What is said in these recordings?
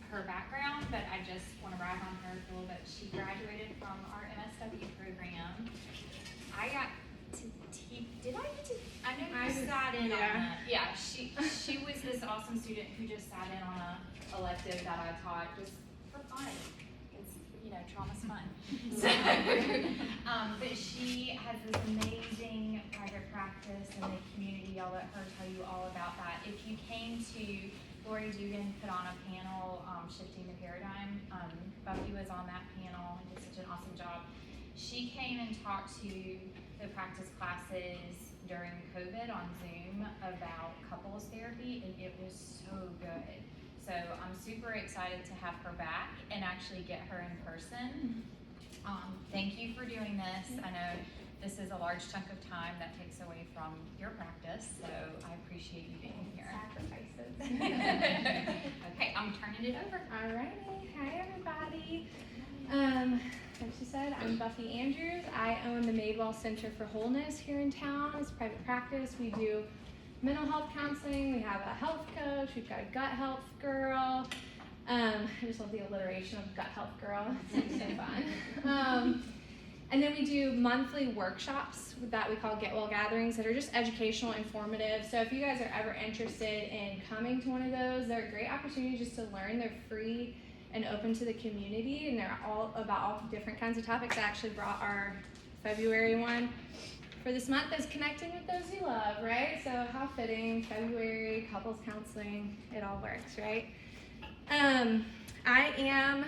her background, but I just want to brag on her a little bit. She graduated from our MSW program. I got to teach. Did I get to? I know you sat in on that. Yeah, she was this awesome student who just sat in on a elective that I taught just for fun. It's, trauma's fun. So, but she has this amazing private practice in the community. I'll let her tell you all about that. If you came to Lori Dugan put on a panel, Shifting the Paradigm. Buffy was on that panel and did such an awesome job. She came and talked to the practice classes during COVID on Zoom about couples therapy, and it was so good. So I'm super excited to have her back and actually get her in person. Thank you for doing this. I know this is a large chunk of time that takes away from your practice, so I appreciate you being here. Sacrifices. Okay, I'm turning it over. Alrighty, hi everybody. Like she said, I'm Buffy Andrews. I own the Madewell Center for Wholeness here in town. It's private practice. We do mental health counseling. We have a health coach. We've got a gut health girl. I just love the alliteration of gut health girl. It's so fun. And then we do monthly workshops that we call Get Well Gatherings that are just educational, informative. So if you guys are ever interested in coming to one of those, they're a great opportunity just to learn. They're free and open to the community, and they're all about all different kinds of topics. I actually brought our February one for this month is connecting with those you love, right? So how fitting, February, couples counseling, it all works, right? I am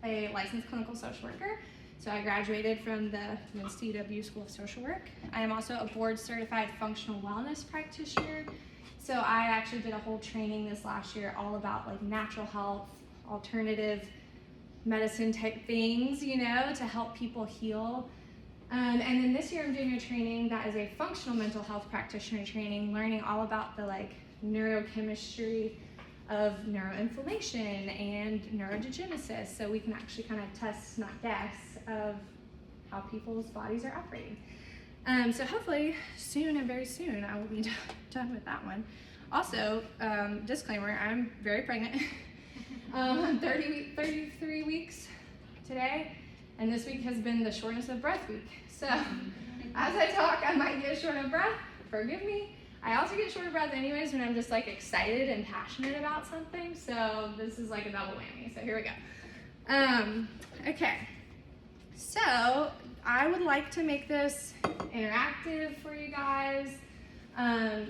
a licensed clinical social worker. So I graduated from the UNCW School of Social Work. I am also a board certified functional wellness practitioner. So I actually did a whole training this last year all about like natural health, alternative medicine type things, to help people heal. And then this year I'm doing a training that is a functional mental health practitioner training, learning all about the neurochemistry of neuroinflammation and neurodegenesis, so we can actually kind of test, not guess, of how people's bodies are operating. So hopefully soon and very soon I will be done with that one. Also, disclaimer, I'm very pregnant. I'm 33 weeks today, and this week has been the shortness of breath week. So as I talk, I might get short of breath. Forgive me. I also get short of breath anyways when I'm just excited and passionate about something. So this is like a double whammy. So here we go. Okay. So I would like to make this interactive for you guys.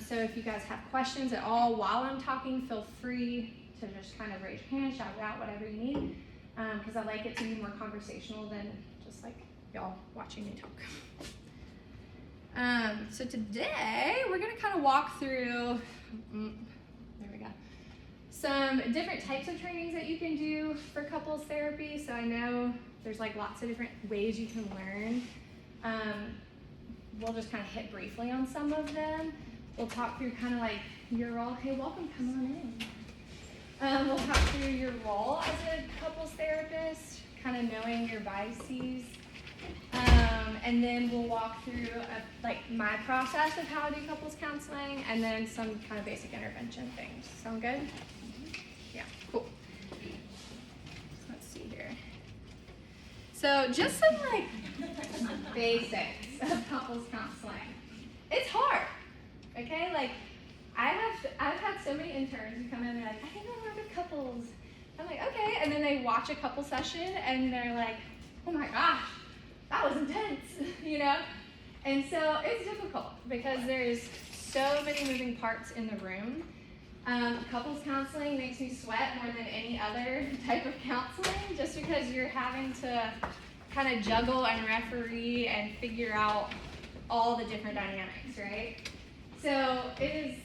So if you guys have questions at all while I'm talking, feel free to just kind of raise your hand, shout it out, whatever you need. Because I like it to be more conversational than just like y'all watching me talk. So today we're going to kind of walk through, there we go, some different types of trainings that you can do for couples therapy. So I know there's lots of different ways you can learn. We'll just kind of hit briefly on some of them. We'll talk through kind of your role. Hey, welcome, come on in. We'll talk through your role as a couples therapist, kind of knowing your biases. And then we'll walk through my process of how I do couples counseling, and then some kind of basic intervention things. Sound good? Yeah, cool. Let's see here. So just some basics of couples counseling. It's hard, okay? I've had so many interns who come in and they're like, I think I work with couples. I'm like, okay, and then they watch a couple session and they're like, oh my gosh, that was intense, And so it's difficult because there's so many moving parts in the room. Couples counseling makes me sweat more than any other type of counseling, just because you're having to kind of juggle and referee and figure out all the different dynamics, right? So it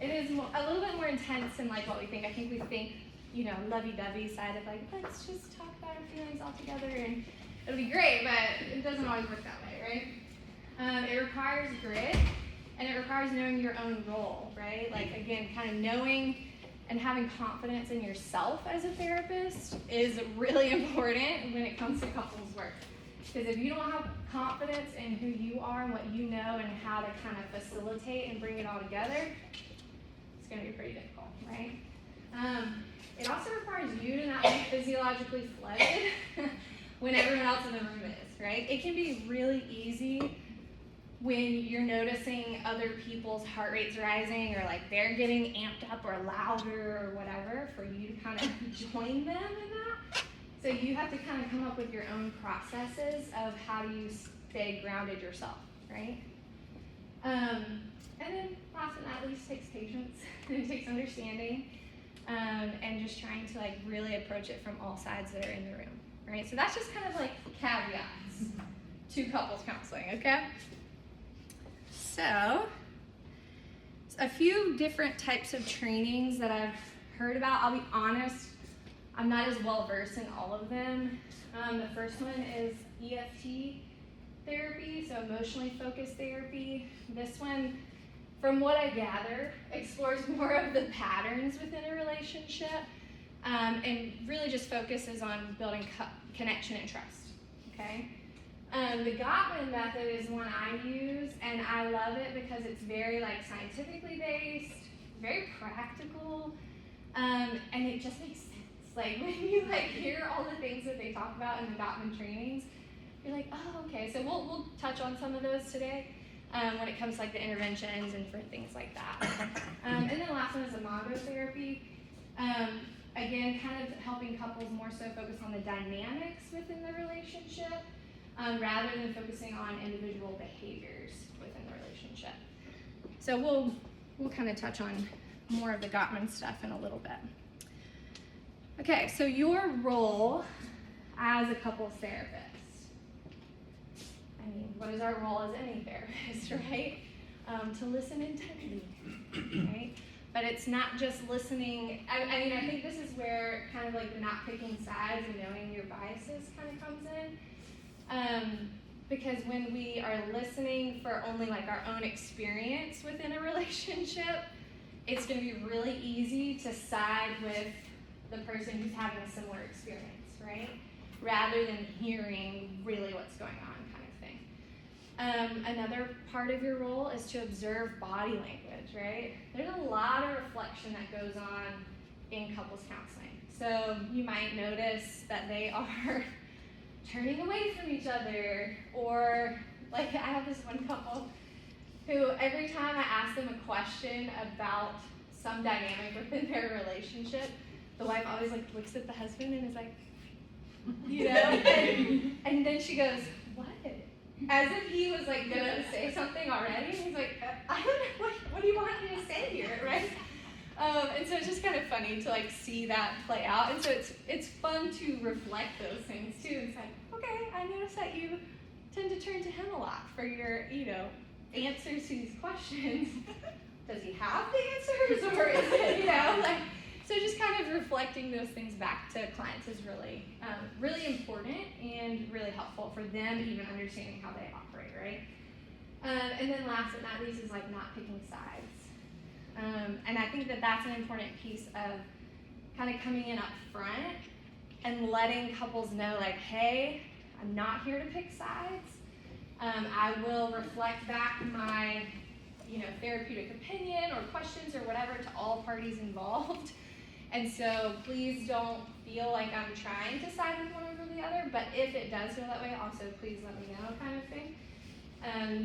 is a little bit more intense than what we think. I think we think, lovey-dovey side of let's just talk about our feelings all together and it'll be great, but it doesn't always work that way, right? It requires grit, and it requires knowing your own role, right? Again, kind of knowing and having confidence in yourself as a therapist is really important when it comes to couples work. Because if you don't have confidence in who you are and what you know and how to kind of facilitate and bring it all together, it's going to be pretty difficult, right? It also not physiologically flooded when everyone else in the room is, right? It can be really easy when you're noticing other people's heart rates rising or like they're getting amped up or louder or whatever for you to kind of join them in that. So you have to kind of come up with your own processes of how do you stay grounded yourself, right? And then last but not least takes patience and it takes understanding and just trying to like really approach it from all sides that are in the room, right? So that's just kind of like caveats to couples counseling, okay? So, a few different types of trainings that I've heard about. I'll be honest, I'm not as well versed in all of them. The first one is EFT therapy, so emotionally focused therapy. This one, from what I gather, explores more of the patterns within a relationship and really just focuses on building connection and trust, okay? The Gottman method is one I use, and I love it because it's very like scientifically based, very practical, and it just makes sense. Like when you like hear all the things that they talk about in the Gottman trainings, you're like, oh, okay. So we'll touch on some of those today when it comes to like the interventions and for things like that. And then the last one is imago therapy. Again, kind of helping couples more so focus on the dynamics within the relationship. Rather than focusing on individual behaviors within the relationship. So we'll kind of touch on more of the Gottman stuff in a little bit. Okay, so your role as a couples therapist. I mean, what is our role as any therapist, right? To listen intently, right? But it's not just listening. I mean, I think this is where kind of like the not picking sides and knowing your biases kind of comes in. Because when we are listening for only like our own experience within a relationship, it's going to be really easy to side with the person who's having a similar experience, right? Rather than hearing really what's going on kind of thing. Another part of your role is to observe body language, right? There's a lot of reflection that goes on in couples counseling. So you might notice that they are turning away from each other, or like I have this one couple who every time I ask them a question about some dynamic within their relationship, the wife always like looks at the husband and is like, you know, and then she goes, what? As if he was like gonna say something already, and he's like, I don't know, what do you want me to say here, right? And so it's just kind of funny to like see that play out, and so it's fun to reflect those things too. It's like, okay, I noticed that you tend to turn to him a lot for your, answers to these questions. Does he have the answers, or is it, like, so just kind of reflecting those things back to clients is really, really important and really helpful for them even understanding how they operate, right? And then last but not least is like not picking sides. And I think that that's an important piece of kind of coming in up front and letting couples know like, hey, I'm not here to pick sides. I will reflect back my, therapeutic opinion or questions or whatever to all parties involved. And so please don't feel like I'm trying to side with one over the other, but if it does feel that way, also please let me know kind of thing.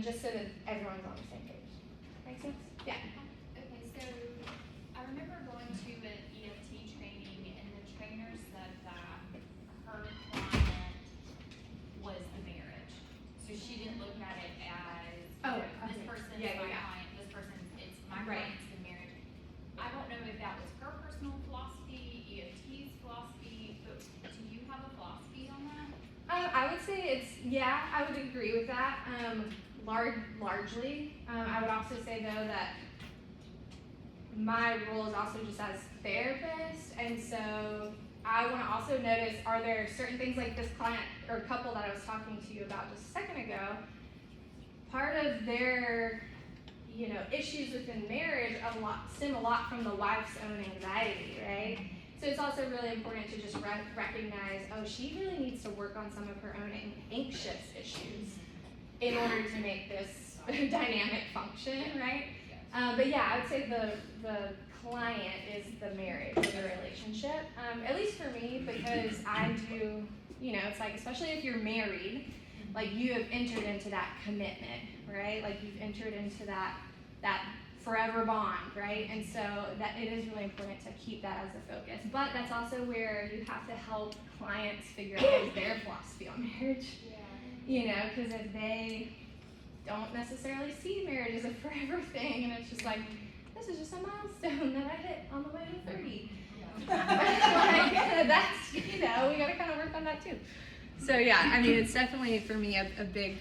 Just so that everyone's on the same page. Make sense? Yeah. So I remember going to an EFT training, and the trainer said that her client was the marriage. So she didn't look at it as this person's my client, this person's it's my client's the marriage. I don't know if that was her personal philosophy, EFT's philosophy, but do you have a philosophy on that? I would say I would agree with that. Largely. I would also say though that my role is also just as therapist, and so I want to also notice, are there certain things like this client or couple that I was talking to you about just a second ago, part of their issues within marriage stem a lot from the wife's own anxiety, right? So it's also really important to just recognize, she really needs to work on some of her own anxious issues in order to make this dynamic function, right? But yeah, I would say the client is the marriage or the relationship. at least for me, because I do, it's like, especially if you're married, like you have entered into that commitment, right? Like you've entered into that forever bond, right? And so that it is really important to keep that as a focus. But that's also where you have to help clients figure out what is their philosophy on marriage. Yeah. Because if they don't necessarily see marriage as a forever thing, and it's just like, this is just a milestone that I hit on the way to 30. Like, that's, we gotta kind of work on that too. So yeah, I mean, it's definitely for me a big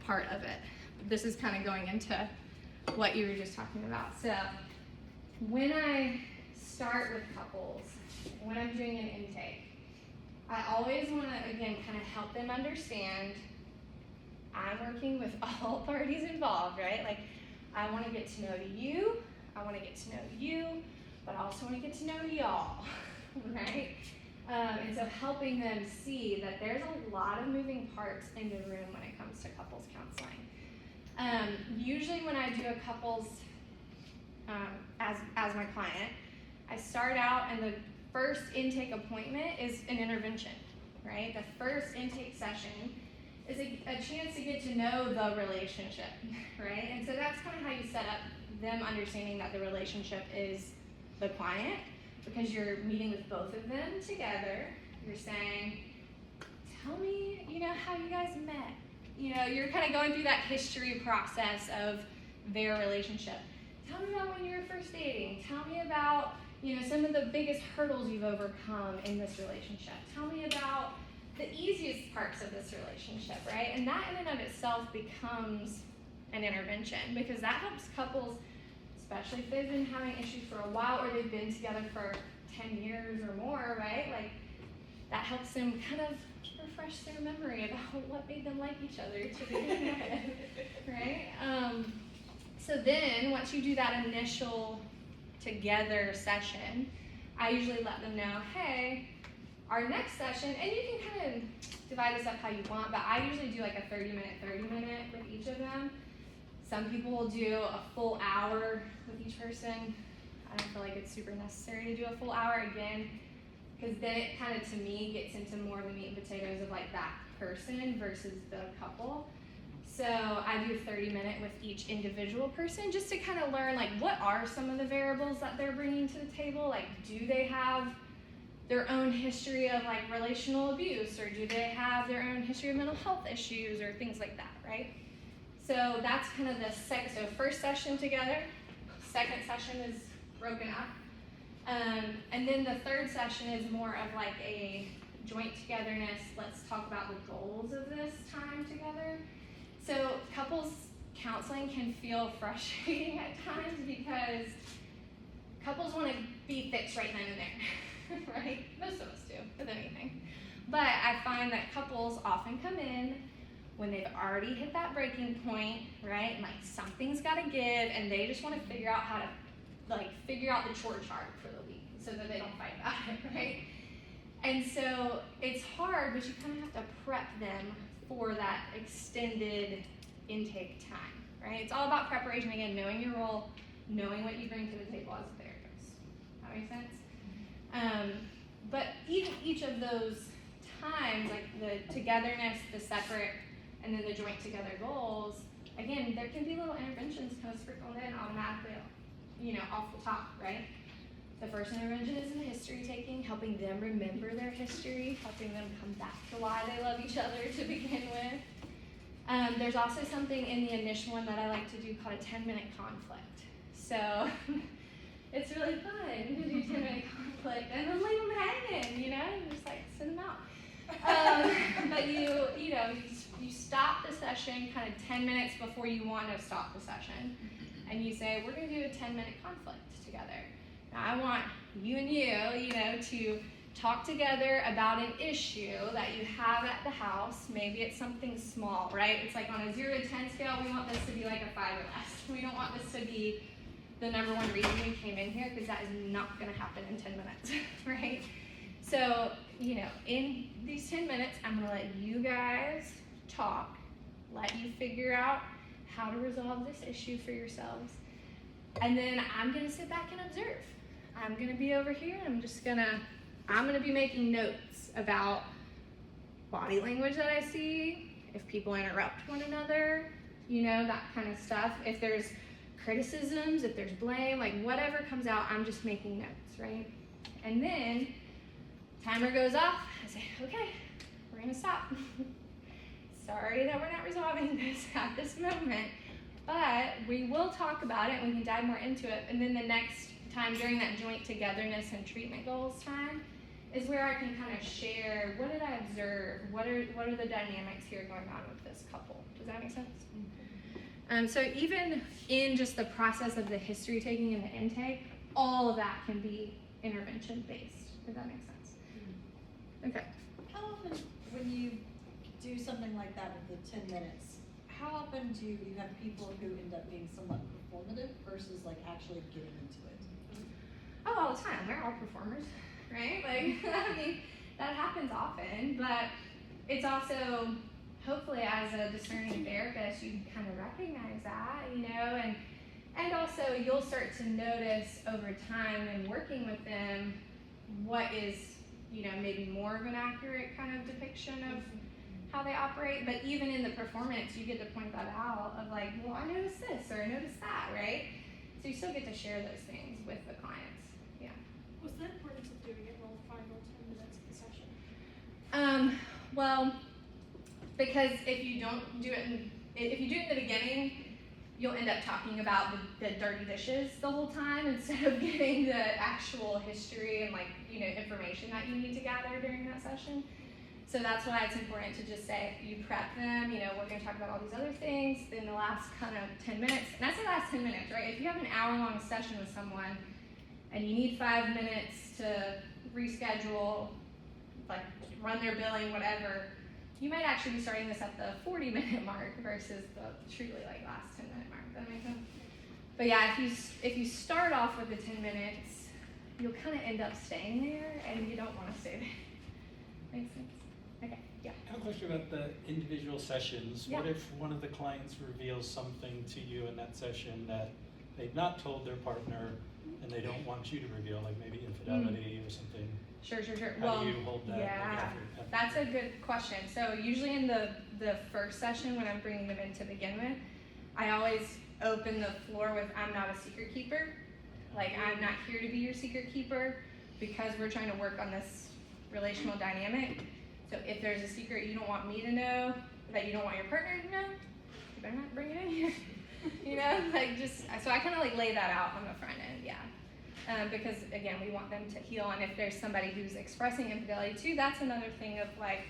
part of it. This is kind of going into what you were just talking about. So when I start with couples, when I'm doing an intake, I always want to, again, kind of help them understand I'm working with all parties involved, right? Like, I want to get to know you, I want to get to know you, but I also want to get to know y'all, right? And so helping them see that there's a lot of moving parts in the room when it comes to couples counseling. Usually when I do a couples as my client, I start out and the first intake appointment is an intervention, right? The first intake session is a chance to get to know the relationship, right? And so that's kind of how you set up them understanding that the relationship is the client, because you're meeting with both of them together. You're saying, tell me, how you guys met. You're kind of going through that history process of their relationship. Tell me about when you were first dating. Tell me about, some of the biggest hurdles you've overcome in this relationship. Tell me about the easiest parts of this relationship, right? And that in and of itself becomes an intervention, because that helps couples, especially if they've been having issues for a while or they've been together for 10 years or more, right? Like, that helps them kind of refresh their memory about what made them like each other to begin with, right? So then, once you do that initial together session, I usually let them know, hey, our next session, and you can kind of divide this up how you want, but I usually do like a 30-minute with each of them. Some people will do a full hour with each person. I don't feel like it's super necessary to do a full hour again, because then it kind of, to me, gets into more of the meat and potatoes of like that person versus the couple. So I do a 30-minute with each individual person, just to kind of learn, like, what are some of the variables that they're bringing to the table? Like, do they have their own history of like relational abuse, or do they have their own history of mental health issues, or things like that, right? So that's kind of the second, so first session together, second session is broken up. And then the third session is more of like a joint togetherness. Let's talk about the goals of this time together. So couples counseling can feel frustrating at times, because couples want to be fixed right then and there, right? Most of us do with anything. But I find that couples often come in when they've already hit that breaking point, right? And like something's got to give, and they just want to figure out how to figure out the chore chart for the week so that they don't fight about it, right? And so it's hard, but you kind of have to prep them for that extended intake time, right? It's all about preparation, again, knowing your role, knowing what you bring to the table as a therapist. That makes sense? But each of those times, like the togetherness, the separate, and then the joint together goals, again, there can be little interventions kind of sprinkled in automatically, off the top, right? The first intervention is in history taking, helping them remember their history, helping them come back to why they love each other to begin with. There's also something in the initial one that I like to do called a 10-minute conflict. So it's really fun to do 10-minute conflict and then leave them hanging, and just like send them out. But you stop the session kind of 10 minutes before you want to stop the session, and you say, we're going to do a 10-minute conflict together. Now, I want you and you, to talk together about an issue that you have at the house. Maybe it's something small, right? It's like on a 0 to 10 scale, we want this to be like a 5 or less. We don't want this to be the number one reason you came in here, because that is not going to happen in 10 minutes, right? So, in these 10 minutes, I'm going to let you guys talk, let you figure out how to resolve this issue for yourselves. And then I'm going to sit back and observe. I'm going to be over here, and I'm just going to I'm gonna be making notes about body language that I see, if people interrupt one another, you know, that kind of stuff. If there's criticisms, if there's blame, like whatever comes out, I'm just making notes, right? And then timer goes off, I say, okay, we're gonna stop. Sorry that we're not resolving this at this moment, but we will talk about it and we can dive more into it. And then the next time during that joint togetherness and treatment goals time is where I can kind of share, what did I observe? What are the dynamics here going on with this couple? Does that make sense? So even in just the process of the history taking and the intake, all of that can be intervention based. Does that make sense? Okay. How often, when you do something like that with the 10 minutes, how often do you have people who end up being somewhat performative versus like actually getting into it? Oh, all the time. We're all performers, right? Like, I mean, that happens often, but it's also, hopefully as a discerning therapist, you kind of recognize that, you know, and also you'll start to notice over time and working with them what is, you know, maybe more of an accurate kind of depiction of how they operate. But even in the performance, you get to point that out of like, well, I noticed this or I noticed that, right? So you still get to share those things with the clients. Yeah. What's the importance of doing it in the final 10 minutes of the session? Well, because if you don't do it if you do it in the beginning, you'll end up talking about the dirty dishes the whole time instead of getting the actual history and like, you know, information that you need to gather during that session. So that's why it's important to just say, you prep them, you know, we're gonna talk about all these other things in the last kind of 10 minutes. And that's the last 10 minutes, right? If you have an hour-long session with someone and you need 5 minutes to reschedule, like run their billing, whatever, you might actually be starting this at the 40-minute mark versus the truly like last 10-minute mark. Does that make sense? But yeah, if you start off with the 10 minutes, you'll kind of end up staying there, and you don't want to stay there. Makes sense? Okay. Yeah. I have a question about the individual sessions. Yeah. What if one of the clients reveals something to you in that session that they've not told their partner and they don't want you to reveal, like maybe infidelity or something? Sure. How do you hold that? Yeah, that's a good question. So usually in the first session when I'm bringing them in to begin with, I always open the floor with, I'm not a secret keeper. Like, I'm not here to be your secret keeper because we're trying to work on this relational dynamic. So if there's a secret you don't want me to know, that you don't want your partner to know, you better not bring it in here. You know, like so I kind of like lay that out on the front end, yeah. Because again, we want them to heal, and if there's somebody who's expressing infidelity too, that's another thing of like,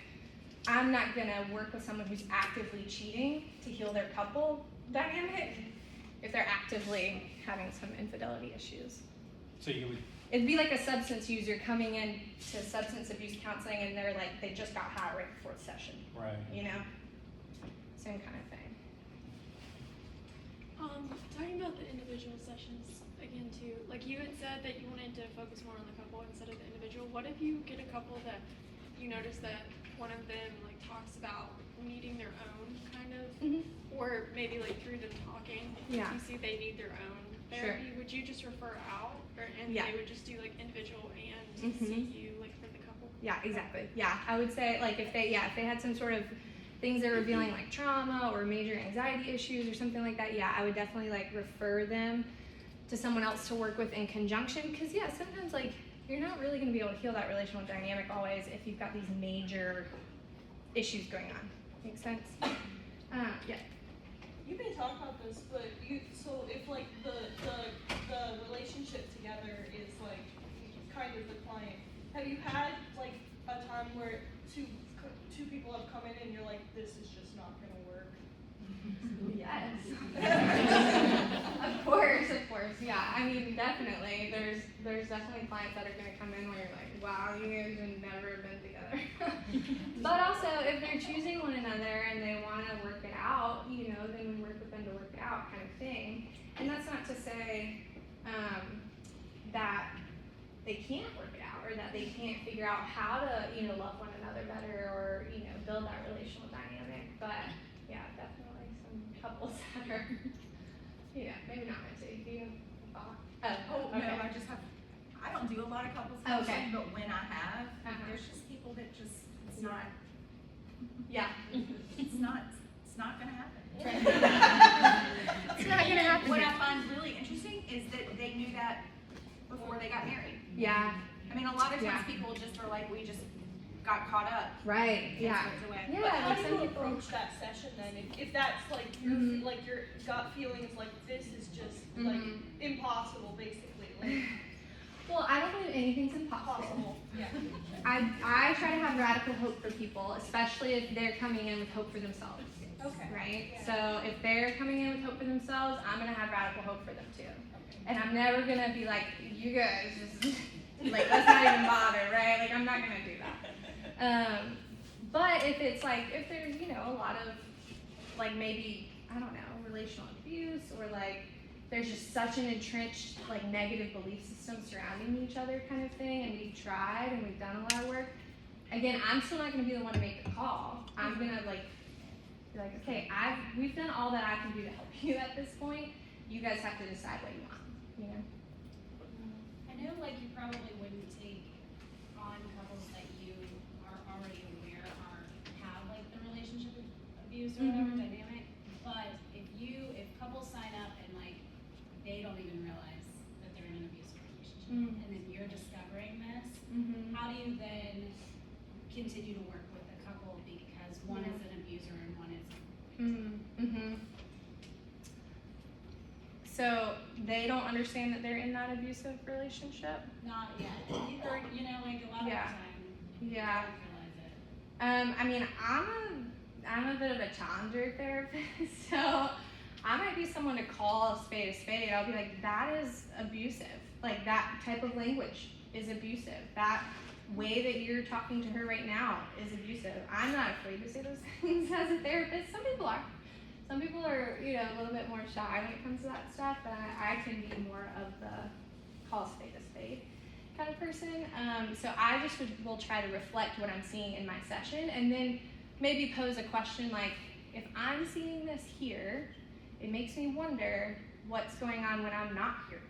I'm not gonna work with someone who's actively cheating to heal their couple dynamic if they're actively having some infidelity issues. So you would. It'd be like a substance user coming in to substance abuse counseling and they're like, they just got high right before the session. Right. You know? Same kind of thing. Talking about the individual sessions again too, like you had said that you wanted to focus more on the couple instead of the individual. What if you get a couple that you notice that one of them like talks about needing their own kind of, or maybe like through them talking, Yeah. you see they need their own therapy, would you just refer out and Yeah. they would just do like individual and see you like for the couple? Yeah, exactly. Yeah, I would say like if they had some sort of things they're revealing like trauma or major anxiety issues or something like that, yeah, I would definitely like refer them to someone else to work with in conjunction. Because yeah, sometimes like you're not really going to be able to heal that relational dynamic always if you've got these major issues going on. Make sense? Yeah. You may talk about this, but so if like the relationship together is like kind of the client, have you had like a time where two people have come in and you're like, this is just not gonna work? Yes. Of course. Yeah. I mean, definitely. There's definitely clients that are going to come in where you're like, wow, you guys have never been together. But also, if they're choosing one another and they want to work it out, you know, then we work with them to work it out, kind of thing. And that's not to say that they can't work it out or that they can't figure out how to, you know, love one another better or, you know, build that relational dynamic. But yeah, definitely some couples that are, you know, maybe not meant to. Do you have a thought? No, I don't do a lot of couples counseling, but when I have, It's not. Yeah. It's not gonna happen. It's not gonna happen. What I find really interesting is that they knew that before they got married. Yeah. I mean, a lot of times Yeah. people just are like, we just got caught up. Right. and Yeah. slipped away. Yeah. But how like do some you people- approach that session then? If that's like your Mhm. like your gut feeling is like this is just like Mhm. impossible basically, like Well, I don't believe anything's impossible. possible. Yeah. I try to have radical hope for people, especially if they're coming in with hope for themselves. Okay. Right? Yeah. So if they're coming in with hope for themselves, I'm gonna have radical hope for them too. And I'm never gonna be like, you guys just like let's not even bother, right? Like I'm not gonna do that. But if it's like if there's, you know, a lot of like maybe, I don't know, relational abuse or like there's just such an entrenched like negative belief system surrounding each other kind of thing, and we've tried and we've done a lot of work. Again, I'm still not gonna be the one to make the call. I'm gonna like be like, okay, we've done all that I can do to help you at this point. You guys have to decide what you want, you know? I know, like, you probably wouldn't take on couples that you are already aware have, like, the relationship abuse or whatever Mhm. dynamic, but if couples sign up and, like, they don't even realize that they're in an abusive relationship, Mhm. and then you're discovering this, Mm-hmm. how do you then continue to work with the couple because one is an abuser and one isn't? Mm-hmm. So they don't understand that they're in that abusive relationship? Not yet, or, you know, like, a lot of the Yeah. time, Yeah. they don't realize it. I mean, I'm a bit of a challenger therapist, so I might be someone to call a spade. I'll be like, that is abusive. Like that type of language is abusive. That way that you're talking to her right now is abusive. I'm not afraid to say those things as a therapist. Some people are. Some people are, you know, a little bit more shy when it comes to that stuff, but I can be more of the call a spade kind of person. So I just will try to reflect what I'm seeing in my session, and then maybe pose a question like, if I'm seeing this here, it makes me wonder what's going on when I'm not here,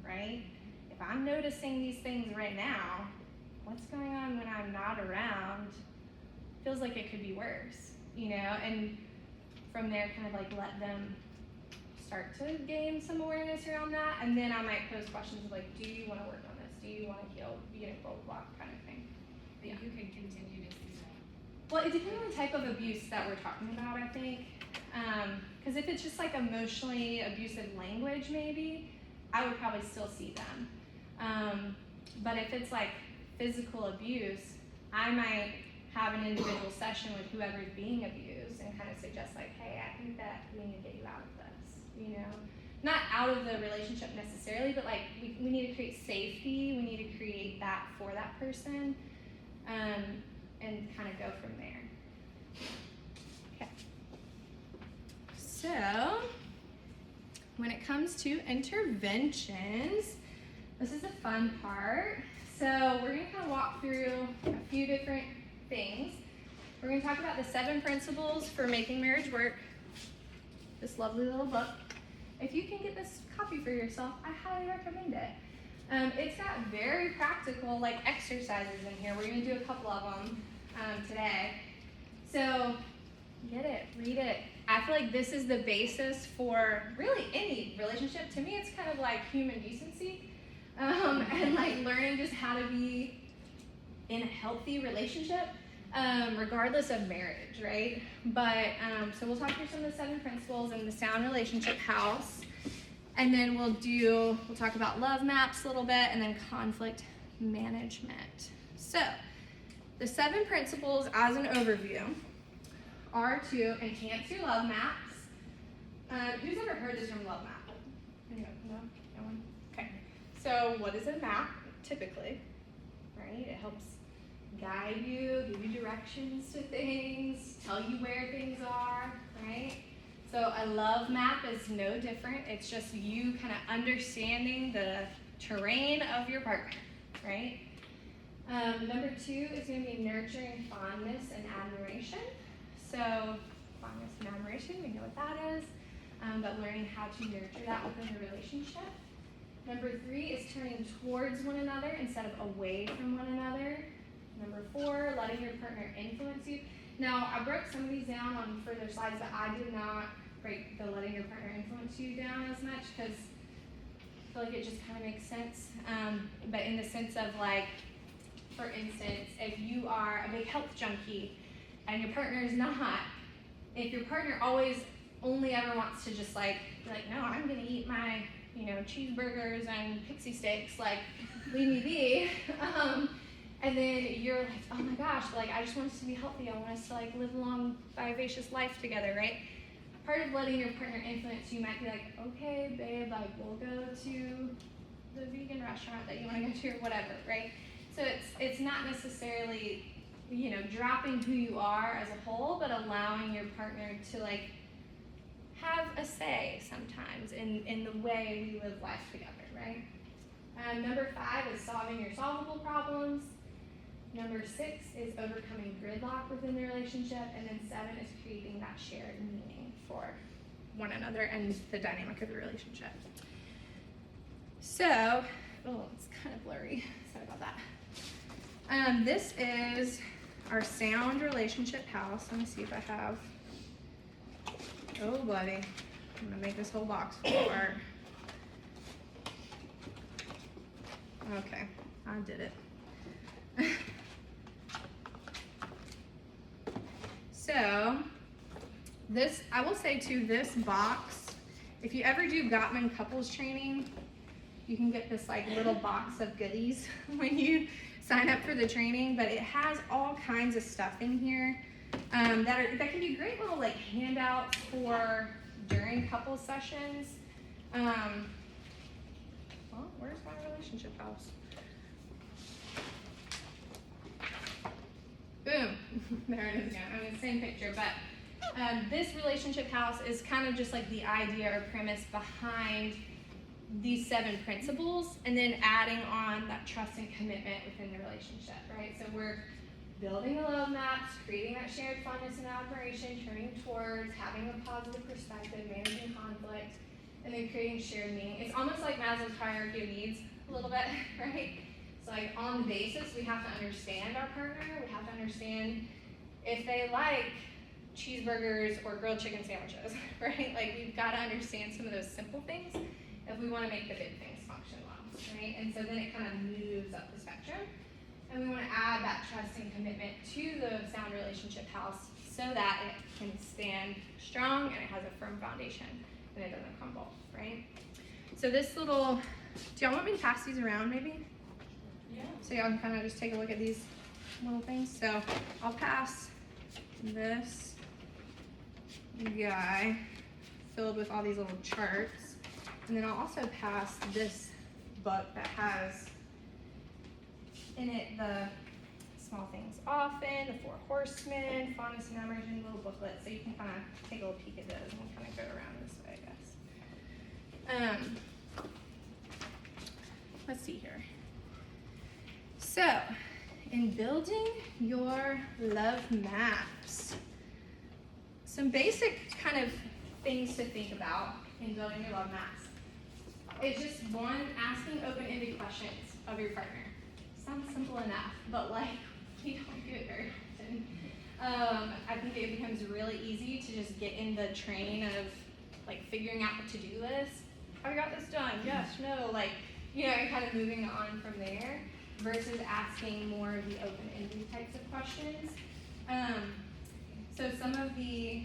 right? If I'm noticing these things right now, what's going on when I'm not around? Feels like it could be worse, you know? And from there, kind of like let them start to gain some awareness around that, and then I might pose questions of like, do you want to work on this? Do you want to heal? You know, blah, blah, blah, kind of thing. That you can continue to see that. Well, it depends on the type of abuse that we're talking about, I think. Because if it's just like emotionally abusive language, maybe, I would probably still see them. But if it's like physical abuse, I might have an individual session with whoever's being abused and kind of suggest like, hey, I think that we need to get you out of this, you know? Not out of the relationship necessarily, but like we need to create safety, we need to create that for that person, and kind of go from there. Okay. So, when it comes to interventions, this is the fun part. So we're gonna kind of walk through a few different things. We're gonna talk about the 7 principles for making marriage work. This lovely little book. If you can get this copy for yourself, I highly recommend it. It's got very practical like exercises in here. We're gonna do a couple of them today. So get it, read it. I feel like this is the basis for really any relationship. To me, it's kind of like human decency, and like learning just how to be in a healthy relationship, regardless of marriage, right? But so we'll talk through some of the 7 principles in the Sound Relationship House, and then we'll talk about love maps a little bit, and then conflict management. So the 7 principles as an overview are to enhance your love maps. Who's ever heard the term love map? Anyone? No one? Okay. So what is a map typically, right? It helps guide you, give you directions to things, tell you where things are, right? So a love map is no different. It's just you kind of understanding the terrain of your partner, right? Number 2 is going to be nurturing fondness and admiration. So fondness and admiration, we know what that is, but learning how to nurture that within the relationship. Number 3 is turning towards one another instead of away from one another. Number 4, letting your partner influence you. Now, I broke some of these down on further slides, but I did not break the letting your partner influence you down as much because I feel like it just kind of makes sense. But in the sense of like, for instance, if you are a big health junkie and your partner is not, if your partner always only ever wants to just like, be like, no, I'm gonna eat my, cheeseburgers and pixie sticks, like, leave me be. And then you're like, oh my gosh, like, I just want us to be healthy. I want us to like live a long, vivacious life together, right? Part of letting your partner influence you might be like, okay, babe, like, we'll go to the vegan restaurant that you want to go to or whatever, right? So it's not necessarily, dropping who you are as a whole, but allowing your partner to like have a say sometimes in the way we live life together, right? Number 5 is solving your solvable problems. Number 6 is overcoming gridlock within the relationship. And then 7 is creating that shared meaning for one another and the dynamic of the relationship. So, it's kind of blurry. Sorry about that. This is our sound relationship house. Let me see if I have. Oh, buddy. I'm gonna make this whole box fall apart. Okay, I did it. So, I will say too, this box, if you ever do Gottman couples training, you can get this like little box of goodies when you sign up for the training, but it has all kinds of stuff in here that can be great little like handouts for during couple sessions. Well, where's my relationship house? Boom, there it is again. I mean, same picture, but this relationship house is kind of just like the idea or premise behind these 7 principles, and then adding on that trust and commitment within the relationship, right? So we're building the love maps, creating that shared fondness and admiration, turning towards, having a positive perspective, managing conflict, and then creating shared meaning. It's almost like Maslow's hierarchy of needs a little bit, right? So like on the basis, we have to understand our partner. We have to understand if they like cheeseburgers or grilled chicken sandwiches, right? Like we've got to understand some of those simple things if we want to make the big things function well, right? And so then it kind of moves up the spectrum. And we want to add that trust and commitment to the sound relationship house so that it can stand strong and it has a firm foundation and it doesn't crumble, right? So this little, do y'all want me to pass these around maybe? Yeah. So y'all can kind of just take a look at these little things. So I'll pass this guy filled with all these little charts. And then I'll also pass this book that has in it the small things often, the 4 horsemen, fondness and admiration, little booklet. So you can kind of take a little peek at those and we'll kind of go around this way, I guess. Let's see here. So, in building your love maps, some basic kind of things to think about in building your love maps. It's just 1, asking open-ended questions of your partner. Sounds simple enough, but like we don't do it very often. I think it becomes really easy to just get in the train of like figuring out the to-do list. Have you got this done? Yes, no, like, and kind of moving on from there versus asking more of the open-ended types of questions. So some of the,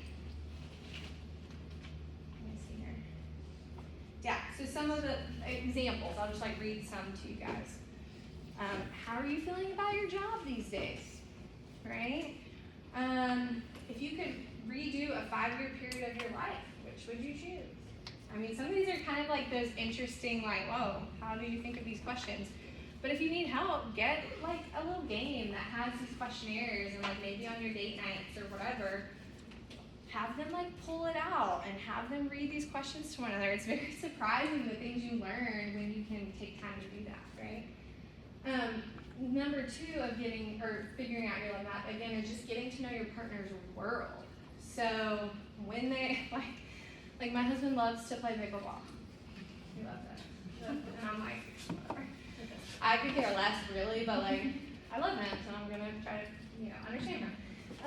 so some of the examples, I'll just like read some to you guys. How are you feeling about your job these days, right? If you could redo a 5-year period of your life, which would you choose? I mean, some of these are kind of like those interesting, like, whoa, how do you think of these questions? But if you need help, get like a little game that has these questionnaires and like maybe on your date nights or whatever, have them like pull it out and have them read these questions to one another. It's very surprising the things you learn when you can take time to do that, right? Number 2 of figuring out your love map, again, is just getting to know your partner's world. So when they, like my husband loves to play pickleball. He loves it. And I'm like, whatever. I could care less really, but like, I love him, so I'm gonna try to, understand him.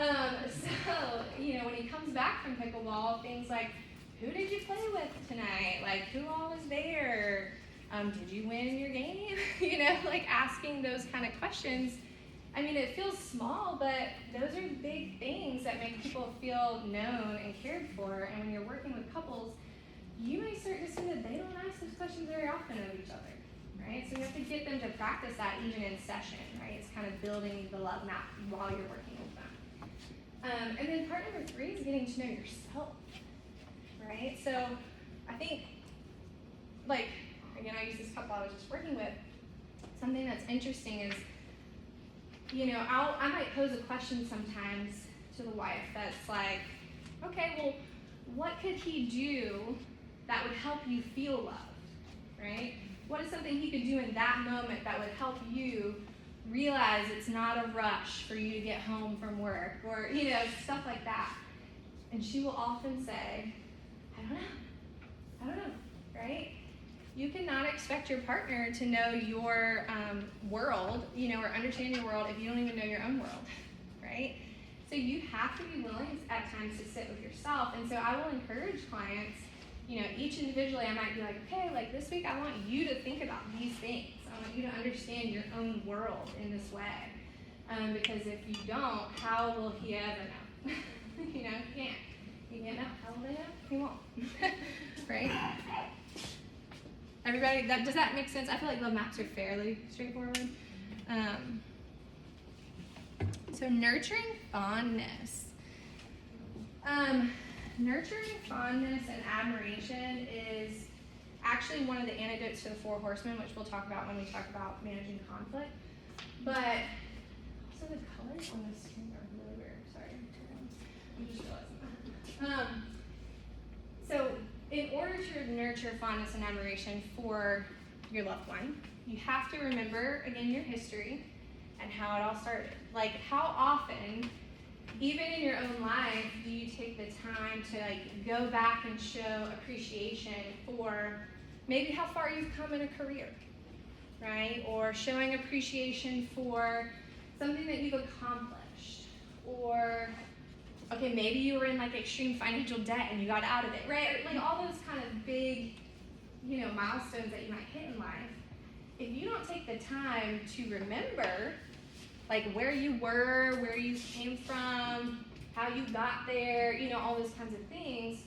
So, when he comes back from pickleball, things like, who did you play with tonight? Like, who all was there? Did you win your game? Like asking those kind of questions. I mean, it feels small, but those are big things that make people feel known and cared for. And when you're working with couples, you may start to see that they don't ask those questions very often of each other, right? So you have to get them to practice that even in session, right? It's kind of building the love map while you're working with them. And then part number 3 is getting to know yourself, right? So I think, like, again, I use this couple I was just working with. Something that's interesting is, I might pose a question sometimes to the wife that's like, okay, well, what could he do that would help you feel loved, right? What is something he could do in that moment that would help you realize it's not a rush for you to get home from work, or, stuff like that. And she will often say, I don't know, right? You cannot expect your partner to know your world, or understand your world if you don't even know your own world, right? So you have to be willing at times to sit with yourself. And so I will encourage clients, each individually, I might be like, okay, like this week I want you to think about these things. I want you to understand your own world in this way. Because if you don't, how will he ever know? He can't. He can't know. How will they know? He won't. Right? Everybody, does that make sense? I feel like love maps are fairly straightforward. So nurturing fondness. Nurturing fondness and admiration is actually one of the antidotes to the 4 horsemen, which we'll talk about when we talk about managing conflict. But also the colors on this screen are really weird. Sorry, I'm just realizing that. So in order to nurture fondness and admiration for your loved one, you have to remember, again, your history and how it all started. Like, how often, even in your own life, do you take the time to go back and show appreciation for maybe how far you've come in a career, right? Or showing appreciation for something that you've accomplished. Or, okay, maybe you were in like extreme financial debt and you got out of it, right? Like all those kind of big, milestones that you might hit in life. If you don't take the time to remember, like where you were, where you came from, how you got there, all those kinds of things,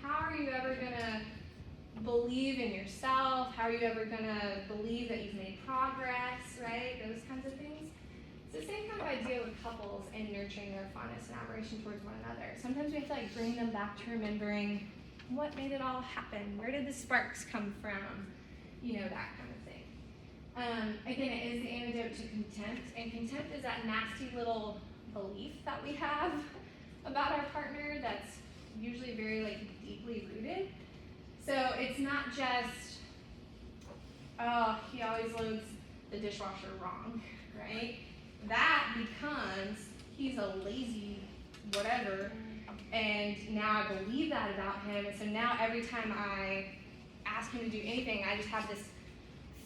how are you ever gonna believe in yourself? How are you ever gonna believe that you've made progress, right? Those kinds of things. It's the same kind of idea with couples and nurturing their fondness and admiration towards one another. Sometimes we have to bring them back to remembering what made it all happen. Where did the sparks come from? That kind of thing. Again, it is the antidote to contempt, and contempt is that nasty little belief that we have about our partner that's usually very deeply rooted. So it's not just, oh, he always loads the dishwasher wrong, right? That becomes, he's a lazy whatever, and now I believe that about him, and so now every time I ask him to do anything, I just have this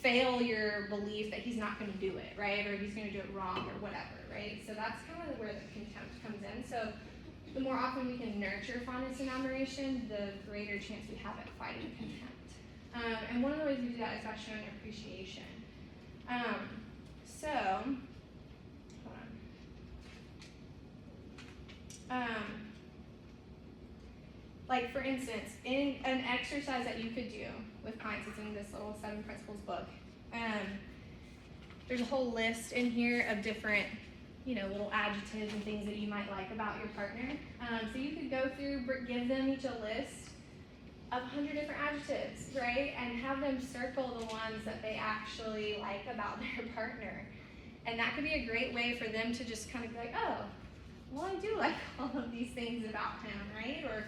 failure belief that he's not going to do it, right? Or he's going to do it wrong or whatever, right? So that's kind of where the contempt comes in. So the more often we can nurture fondness and admiration, the greater chance we have at fighting contempt. And one of the ways we do that is by showing appreciation. Like for instance, in an exercise that you could do with clients, it's in this little 7 principles book. There's a whole list in here of different, little adjectives and things that you might like about your partner. So you could go through, give them each a list of 100 different adjectives, right? And have them circle the ones that they actually like about their partner. And that could be a great way for them to just kind of be like, oh, well, I do like all of these things about him, right? Or,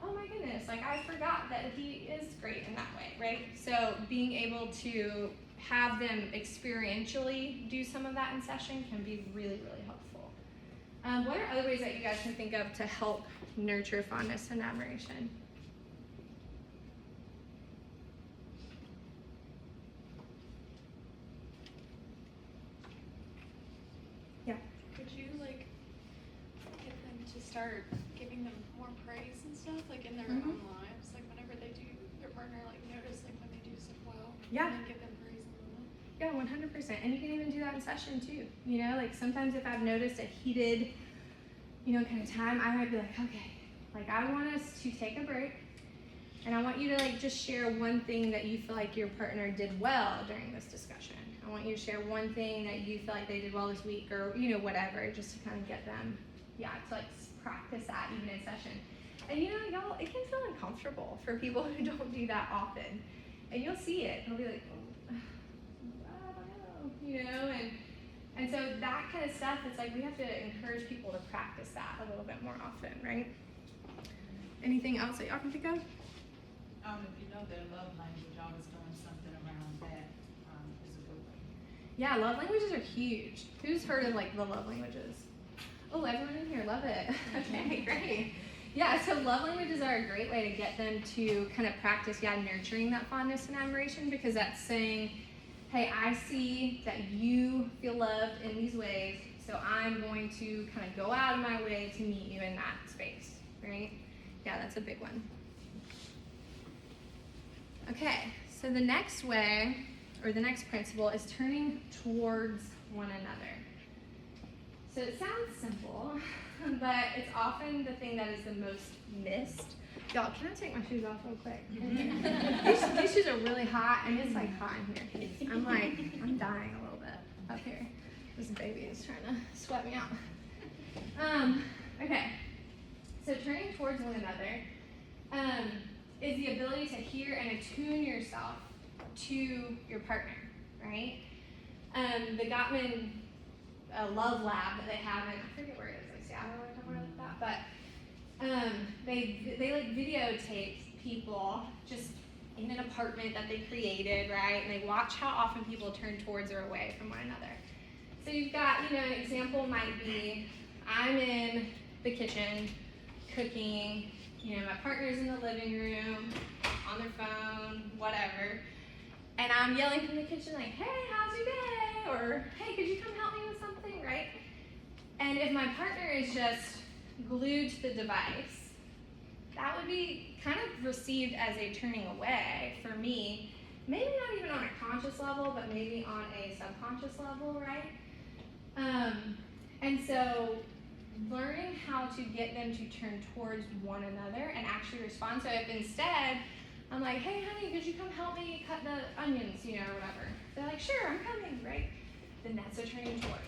oh my goodness, I forgot that he is great in that way, right? So being able to have them experientially do some of that in session can be really, really helpful. What are other ways that you guys can think of to help nurture fondness and admiration? Yeah. Could you to start giving them more praise and stuff, like in their Mhm. own lives, like whenever they do, their partner like notice like when they do stuff well, Yeah. and then give them praise in the moment. Yeah, 100%. And you can even do that in session too. You know, like sometimes if I've noticed a heated, kind of time, I might be like, okay, like I want us to take a break, and I want you to like just share one thing that you feel like your partner did well during this discussion. I want you to share one thing that you feel like they did well this week, or whatever, just to kind of get them, to like practice that even in session. And y'all, it can feel uncomfortable for people who don't do that often, and you'll see it. They'll be like, oh, I don't know, and so that kind of stuff, it's like we have to encourage people to practice that a little bit more often, right? Anything else that y'all can think of? If you know their love language, always doing something around that is a good one. Yeah, love languages are huge. Who's heard of like the love languages? Oh, everyone in here, love it. Okay, great. Yeah, so love languages are a great way to get them to kind of practice, nurturing that fondness and admiration, because that's saying, hey, I see that you feel loved in these ways, so I'm going to kind of go out of my way to meet you in that space, right? Yeah, that's a big one. Okay, so the next way, or the next principle, is turning towards one another. So it sounds simple, but it's often the thing that is the most missed. Y'all, can I take my shoes off real quick? These shoes are really hot, and it's like hot in here. I'm dying a little bit up here. This baby is trying to sweat me out. Okay, so turning towards one another is the ability to hear and attune yourself to your partner, right? The Gottman Love Lab that they have in, I forget where it is, like Seattle or somewhere like that, but they like videotape people just in an apartment that they created, right? And they watch how often people turn towards or away from one another. So you've got, an example might be, I'm in the kitchen cooking, my partner's in the living room, on their phone, whatever, and I'm yelling from the kitchen like, hey, how's your day? Or, hey, could you come help me with something, right? And if my partner is just glued to the device, that would be kind of received as a turning away for me, maybe not even on a conscious level, but maybe on a subconscious level, right? And so learning how to get them to turn towards one another and actually respond. So if instead I'm like, hey honey, could you come help me cut the onions, or whatever. They're like, sure, I'm coming, right? Then that's a turning towards.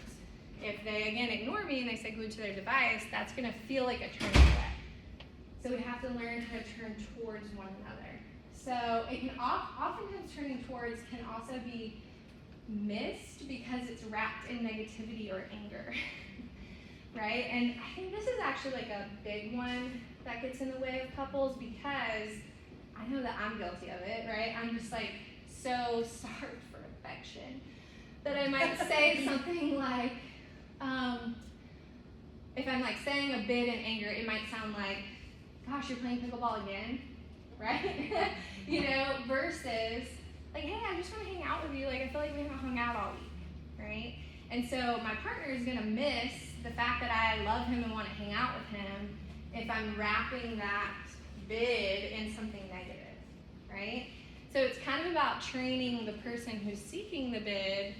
If they again ignore me and they stay glued to their device, that's gonna feel like a turning away. So we have to learn how to turn towards one another. So it can oftentimes turning towards can also be missed because it's wrapped in negativity or anger. Right? And I think this is actually like a big one that gets in the way of couples, because I know that I'm guilty of it, right? I'm just like so starved for affection that I might say something like, if I'm like saying a bit in anger, it might sound like, gosh, you're playing pickleball again, right? Versus like, hey, I just want to hang out with you. Like, I feel like we haven't hung out all week, right? And so my partner is gonna miss the fact that I love him and want to hang out with him if I'm wrapping that bid in something negative, right? So it's kind of about training the person who's seeking the bid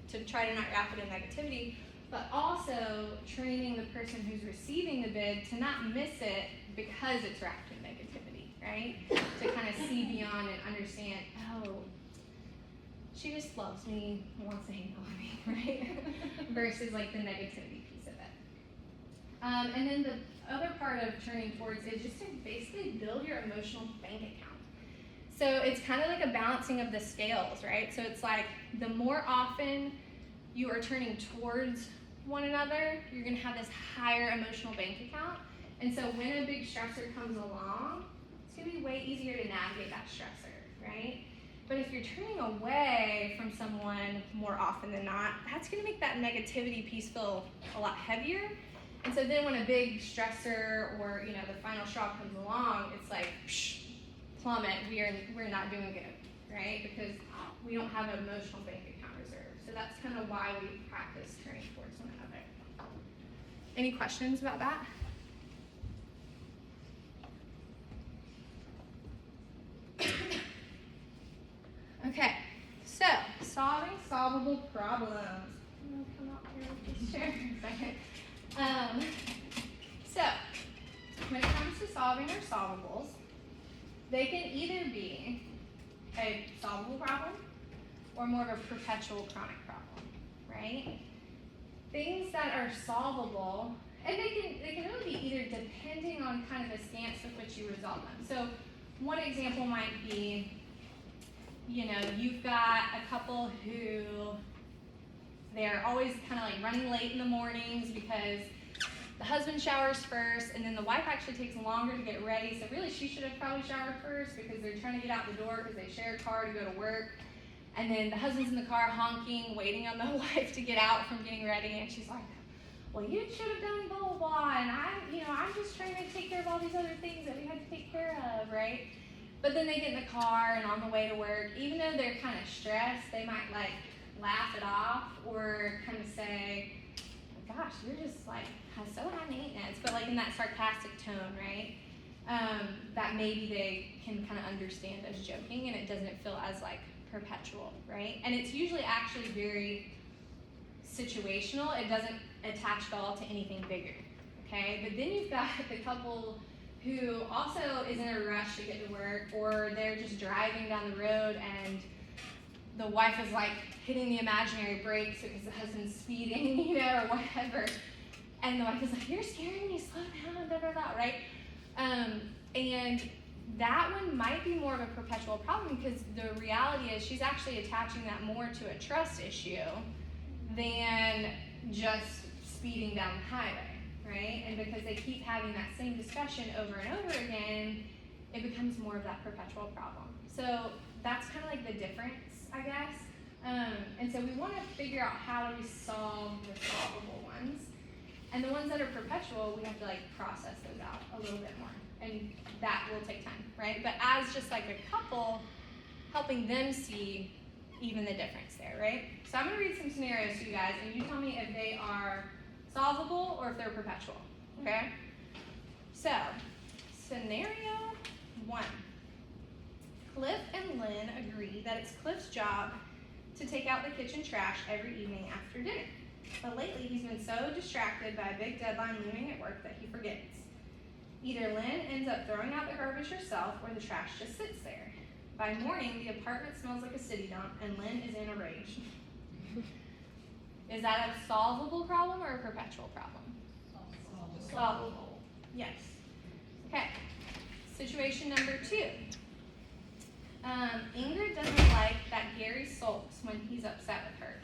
to try to not wrap it in negativity, but also training the person who's receiving the bid to not miss it because it's wrapped in negativity, right? To kind of see beyond and understand, oh, she just loves me and wants to hang out with me, right? Versus like the negativity piece of it. And then the other part of turning towards is just to basically build your emotional bank account. So it's kind of like a balancing of the scales, right? So it's like the more often you are turning towards one another, you're gonna have this higher emotional bank account. And so when a big stressor comes along, it's gonna be way easier to navigate that stressor, right? But if you're turning away from someone more often than not, that's gonna make that negativity piece feel a lot heavier. And so then when a big stressor or the final straw comes along, it's like plummet. We're not doing good, right? Because we don't have an emotional bank account reserve. So that's kind of why we practice turning towards one another. Any questions about that? So, when it comes to solving our solvables, they can either be a solvable problem or more of a perpetual chronic problem, right? Things that are solvable, and they can really be either depending on kind of the stance with which you resolve them. So one example might be, you've got a couple who they're always kind of like running late in the mornings because the husband showers first, and then the wife actually takes longer to get ready. So really, she should have probably showered first because they're trying to get out the door because they share a car to go to work. And then the husband's in the car honking, waiting on the wife to get out from getting ready, and she's like, "Well, you should have done blah blah blah," and I'm just trying to take care of all these other things that we had to take care of, right? But then they get in the car and on the way to work, even though they're kind of stressed, they might like laugh it off or kind of say, "Gosh, you're just like so high maintenance," but like in that sarcastic tone, right? That maybe they can kind of understand as joking, and it doesn't feel as like perpetual, right? And it's usually actually very situational. It doesn't attach at all to anything bigger, okay? But then you've got the couple who also is in a rush to get to work, or they're just driving down the road and the wife is like hitting the imaginary brakes because the husband's speeding, or whatever. And the wife is like, "You're scaring me, slow down, blah, blah, blah," right? And that one might be more of a perpetual problem because the reality is she's actually attaching that more to a trust issue than just speeding down the highway, right? And because they keep having that same discussion over and over again, it becomes more of that perpetual problem. So that's kind of like the difference, I guess. And so we want to figure out how do we solve the solvable ones. And the ones that are perpetual, we have to like process those out a little bit more. And that will take time, right? But as just like a couple, helping them see even the difference there, right? So I'm gonna read some scenarios to you guys, and you tell me if they are solvable or if they're perpetual, okay? So, scenario 1. Cliff and Lynn agree that it's Cliff's job to take out the kitchen trash every evening after dinner. But lately he's been so distracted by a big deadline looming at work that he forgets. Either Lynn ends up throwing out the garbage herself or the trash just sits there. By morning, the apartment smells like a city dump and Lynn is in a rage. Is that a solvable problem or a perpetual problem? Solvable. Yes. Okay. Situation number 2. Ingrid doesn't like that Gary sulks when he's upset with her,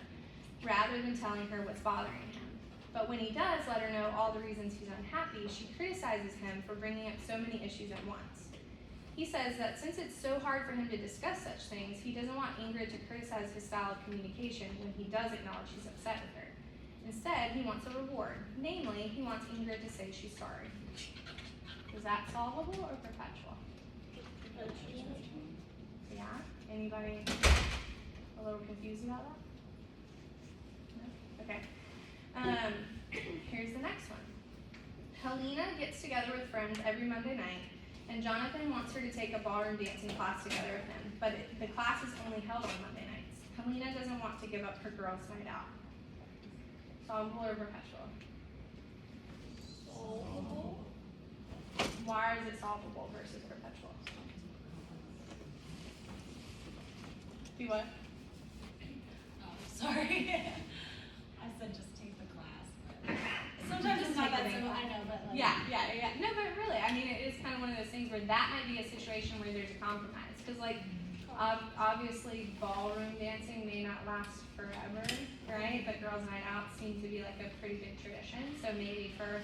rather than telling her what's bothering him. But when he does let her know all the reasons he's unhappy, she criticizes him for bringing up so many issues at once. He says that since it's so hard for him to discuss such things, he doesn't want Ingrid to criticize his style of communication when he does acknowledge he's upset with her. Instead, he wants a reward. Namely, he wants Ingrid to say she's sorry. Is that solvable or perpetual? Yeah? Anybody a little confused about that? No? Okay. Here's the next one. Helena gets together with friends every Monday night, and Jonathan wants her to take a ballroom dancing class together with him, but the class is only held on Monday nights. Helena doesn't want to give up her girls' night out. Solvable or perpetual? Solvable. Why is it solvable versus perpetual? Do what? Oh, sorry. I said just take the class. Sometimes it's not that simple, I know, but like. Yeah. No, but really, I mean, it is kind of one of those things where that might be a situation where there's a compromise. Because, like, obviously, ballroom dancing may not last forever, right? But girls' night out seems to be like a pretty big tradition. So maybe for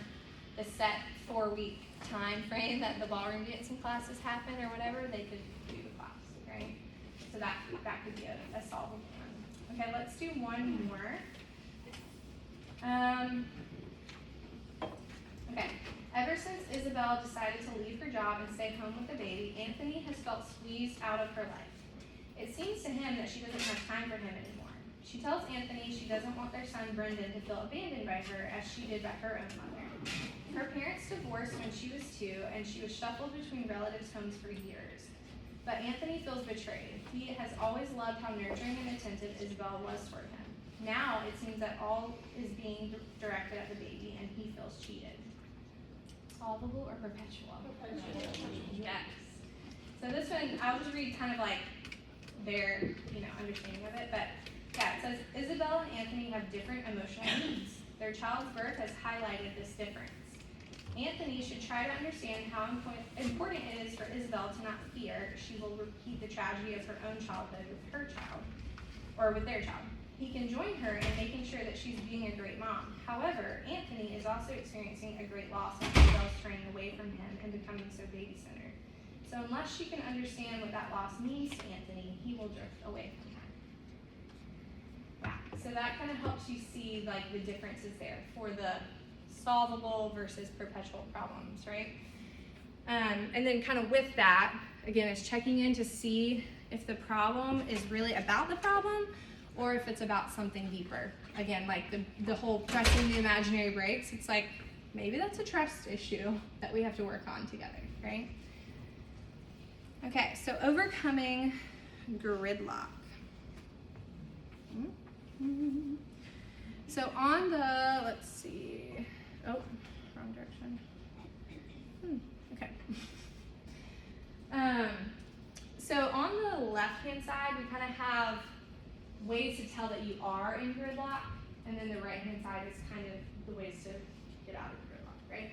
the set 4-week time frame that the ballroom dancing classes happen or whatever, they could do the class, right? So that could be a solvable one. Okay, let's do one more. Okay. Ever since Isabel decided to leave her job and stay home with the baby, Anthony has felt squeezed out of her life. It seems to him that she doesn't have time for him anymore. She tells Anthony she doesn't want their son Brendan to feel abandoned by her as she did by her own mother. Her parents divorced when she was 2, and she was shuffled between relatives' homes for years. But Anthony feels betrayed. He has always loved how nurturing and attentive Isabel was toward him. Now it seems that all is being directed at the baby, and he feels feels cheated? Solvable or perpetual? Yes. So this one, I'll just read kind of like their, understanding of it, but yeah, it says, Isabel and Anthony have different emotional needs. Their child's birth has highlighted this difference. Anthony should try to understand how important it is for Isabel to not fear she will repeat the tragedy of her own childhood with her child, or with their child. He can join her in making sure that she's being a great mom. However, Anthony is also experiencing a great loss as Isabel's turning away from him and becoming so baby-centered. So unless she can understand what that loss means to Anthony, he will drift away from her. Yeah, so that kind of helps you see like the differences there for the solvable versus perpetual problems, right? And then kind of with that, again, is checking in to see if the problem is really about the problem or if it's about something deeper. Again, like the whole pressing the imaginary brakes, it's like, maybe that's a trust issue that we have to work on together, right? Okay, so overcoming gridlock. So on the, let's see, oh, wrong direction. Okay. So on the left-hand side, we kind of have ways to tell that you are in gridlock, and then the right-hand side is kind of the ways to get out of gridlock, right?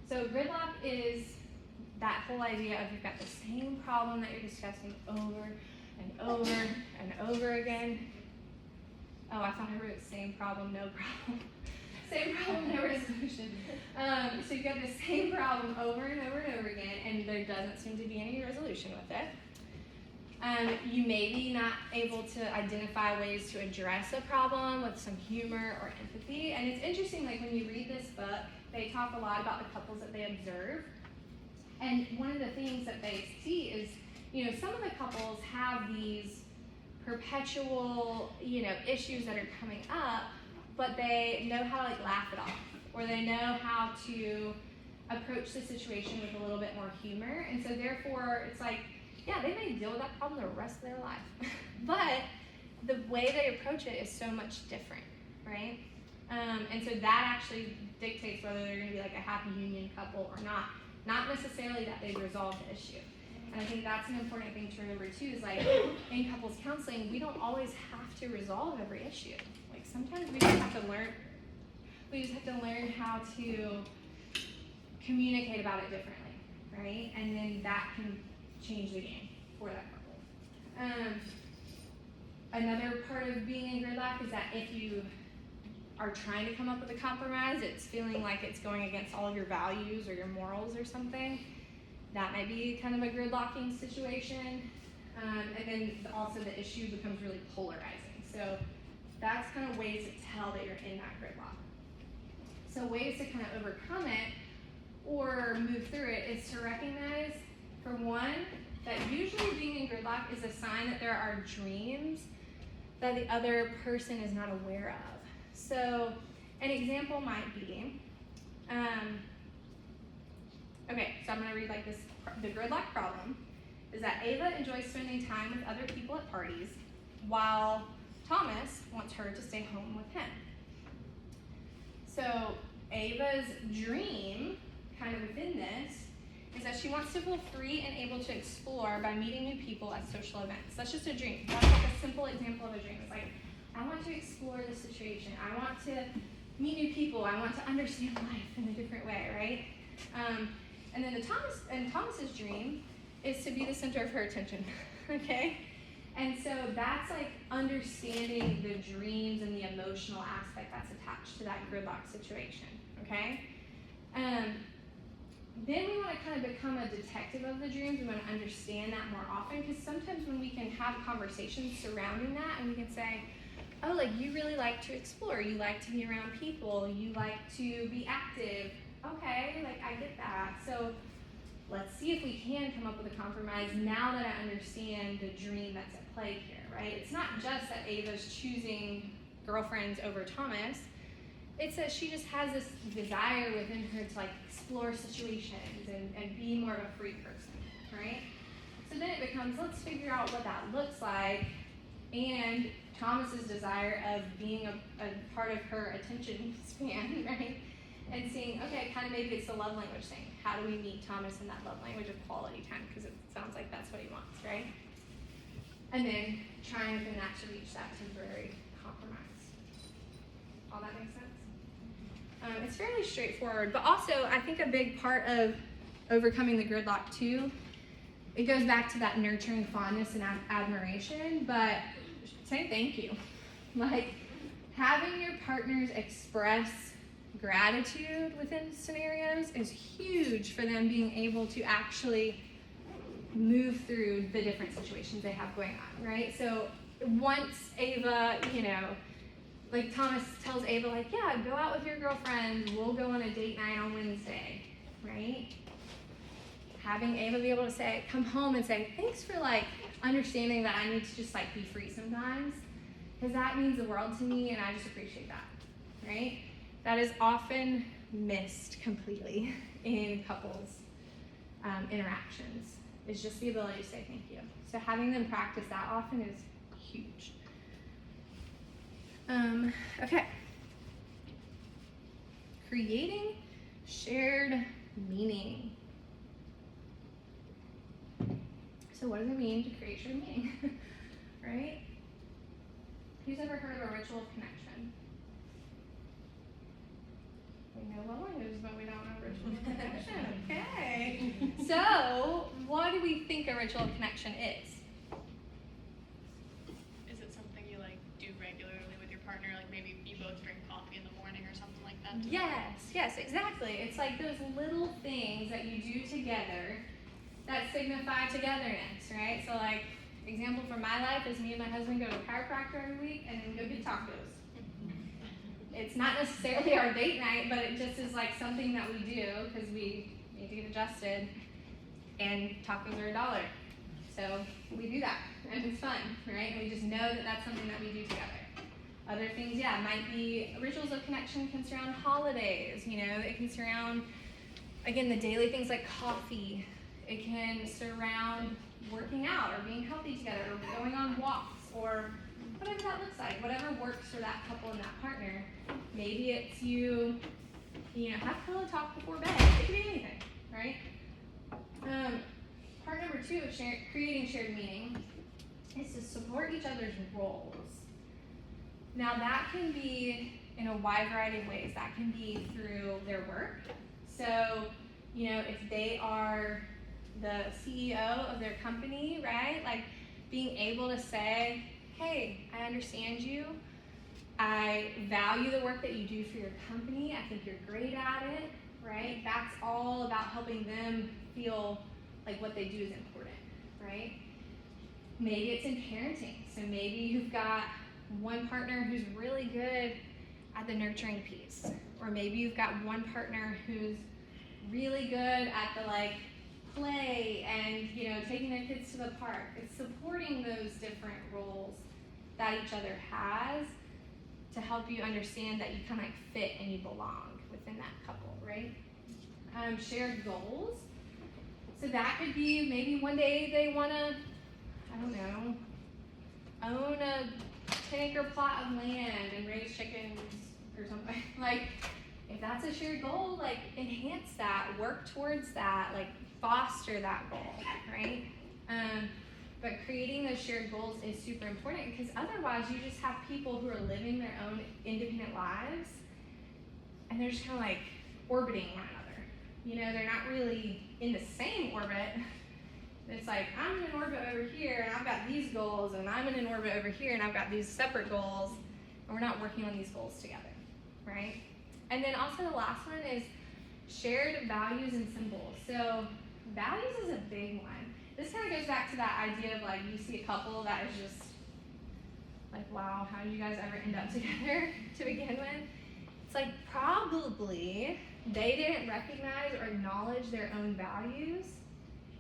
So gridlock is that whole idea of you've got the same problem that you're discussing over and over and over again. Oh, I thought I wrote same problem, no problem. Same problem, no resolution. So you've got the same problem over and over and over again, and there doesn't seem to be any resolution with it. You may be not able to identify ways to address a problem with some humor or empathy. And it's interesting, like when you read this book, they talk a lot about the couples that they observe. And one of the things that they see is, some of the couples have these perpetual, issues that are coming up, but they know how to like laugh it off, or they know how to approach the situation with a little bit more humor. And so therefore, it's like, yeah, they may deal with that problem the rest of their life, but the way they approach it is so much different, right? And so that actually dictates whether they're going to be like a happy union couple or not necessarily that they've resolved the issue. And I think that's an important thing to remember too, is like in couples counseling, we don't always have to resolve every issue. Like sometimes we just have to learn how to communicate about it differently, right? And then that can change the game for that couple. Another part of being in gridlock is that if you are trying to come up with a compromise, it's feeling like it's going against all of your values or your morals or something. That might be kind of a gridlocking situation. And then also the issue becomes really polarizing. So that's kind of ways to tell that you're in that gridlock. So ways to kind of overcome it or move through it is to recognize, for one, that usually being in gridlock is a sign that there are dreams that the other person is not aware of. So an example might be, okay, so I'm going to read like this. The gridlock problem is that Ava enjoys spending time with other people at parties while Thomas wants her to stay home with him. So Ava's dream, kind of within this, is that she wants to feel free and able to explore by meeting new people at social events. That's just a dream. That's like a simple example of a dream. It's like, I want to explore this situation. I want to meet new people. I want to understand life in a different way, right? And then Thomas's dream is to be the center of her attention, okay? And so that's like understanding the dreams and the emotional aspect that's attached to that gridlock situation, okay? Then we want to kind of become a detective of the dreams. We want to understand that more often, because sometimes when we can have conversations surrounding that and we can say, oh, like you really like to explore, you like to be around people, you like to be active. Okay, like I get that. So let's see if we can come up with a compromise now that I understand the dream that's at play here, right? It's not just that Ava's choosing girlfriends over Thomas. It's that she just has this desire within her to like explore situations and be more of a free person, right? So then it becomes, let's figure out what that looks like, and Thomas's desire of being a part of her attention span, right? and seeing, okay, kind of maybe it's the love language thing. How do we meet Thomas in that love language of quality time? Because it sounds like that's what he wants, right? And then trying within that to reach that temporary compromise. All that makes sense? It's fairly straightforward, but also I think a big part of overcoming the gridlock too, it goes back to that nurturing fondness and admiration, but saying thank you. Like having your partners express gratitude within scenarios is huge for them being able to actually move through the different situations they have going on, right? So once Ava, like Thomas tells Ava, like, yeah, go out with your girlfriend, we'll go on a date night on Wednesday, right? Having Ava be able to say, come home and say, thanks for like understanding that I need to just like be free sometimes, because that means the world to me and I just appreciate that, right? That is often missed completely in couples interactions, is just the ability to say thank you. So having them practice that often is huge. Okay. Creating shared meaning. So what does it mean to create shared meaning? Right? Who's ever heard of a ritual of connection? We know love languages, but we don't know ritual of connection. Okay. So what do we think a ritual of connection is? Is it something you like do regularly with your partner? Like maybe you both drink coffee in the morning or something like that? Yes, exactly. It's like those little things that you do together that signify togetherness, right? So like, example from my life is me and my husband go to a chiropractor every week and then go get tacos. It's not necessarily our date night, but it just is like something that we do because we need to get adjusted, and tacos are $1. So we do that, and it's fun, right? And we just know that that's something that we do together. Other things, might be rituals of connection can surround holidays, it can surround, again, the daily things like coffee. It can surround working out or being healthy together or going on walks or whatever that looks like, whatever works for that couple and that partner. Maybe it's you have pillow talk before bed. It could be anything, right? Part number 2 of creating shared meaning is to support each other's roles. Now that can be in a wide variety of ways. That can be through their work. So, if they are the CEO of their company, right? Like being able to say, hey, I understand you. I value the work that you do for your company. I think you're great at it, right? That's all about helping them feel like what they do is important, right? Maybe it's in parenting. So maybe you've got one partner who's really good at the nurturing piece. Or maybe you've got one partner who's really good at the play and taking their kids to the park. It's supporting those different roles that each other has to help you understand that you kind of fit and you belong within that couple, right? Shared goals. So that could be maybe one day they want to, own a 10-acre plot of land and raise chickens or something. If that's a shared goal, enhance that, work towards that, foster that goal, right? But creating those shared goals is super important because otherwise you just have people who are living their own independent lives and they're just kind of orbiting one another. They're not really in the same orbit. It's I'm in an orbit over here and I've got these goals, and I'm in an orbit over here and I've got these separate goals, and we're not working on these goals together, right? And then also the last one is shared values and symbols. So values is a big one. This kind of goes back to that idea of you see a couple that is just wow, how did you guys ever end up together to begin with? It's probably they didn't recognize or acknowledge their own values,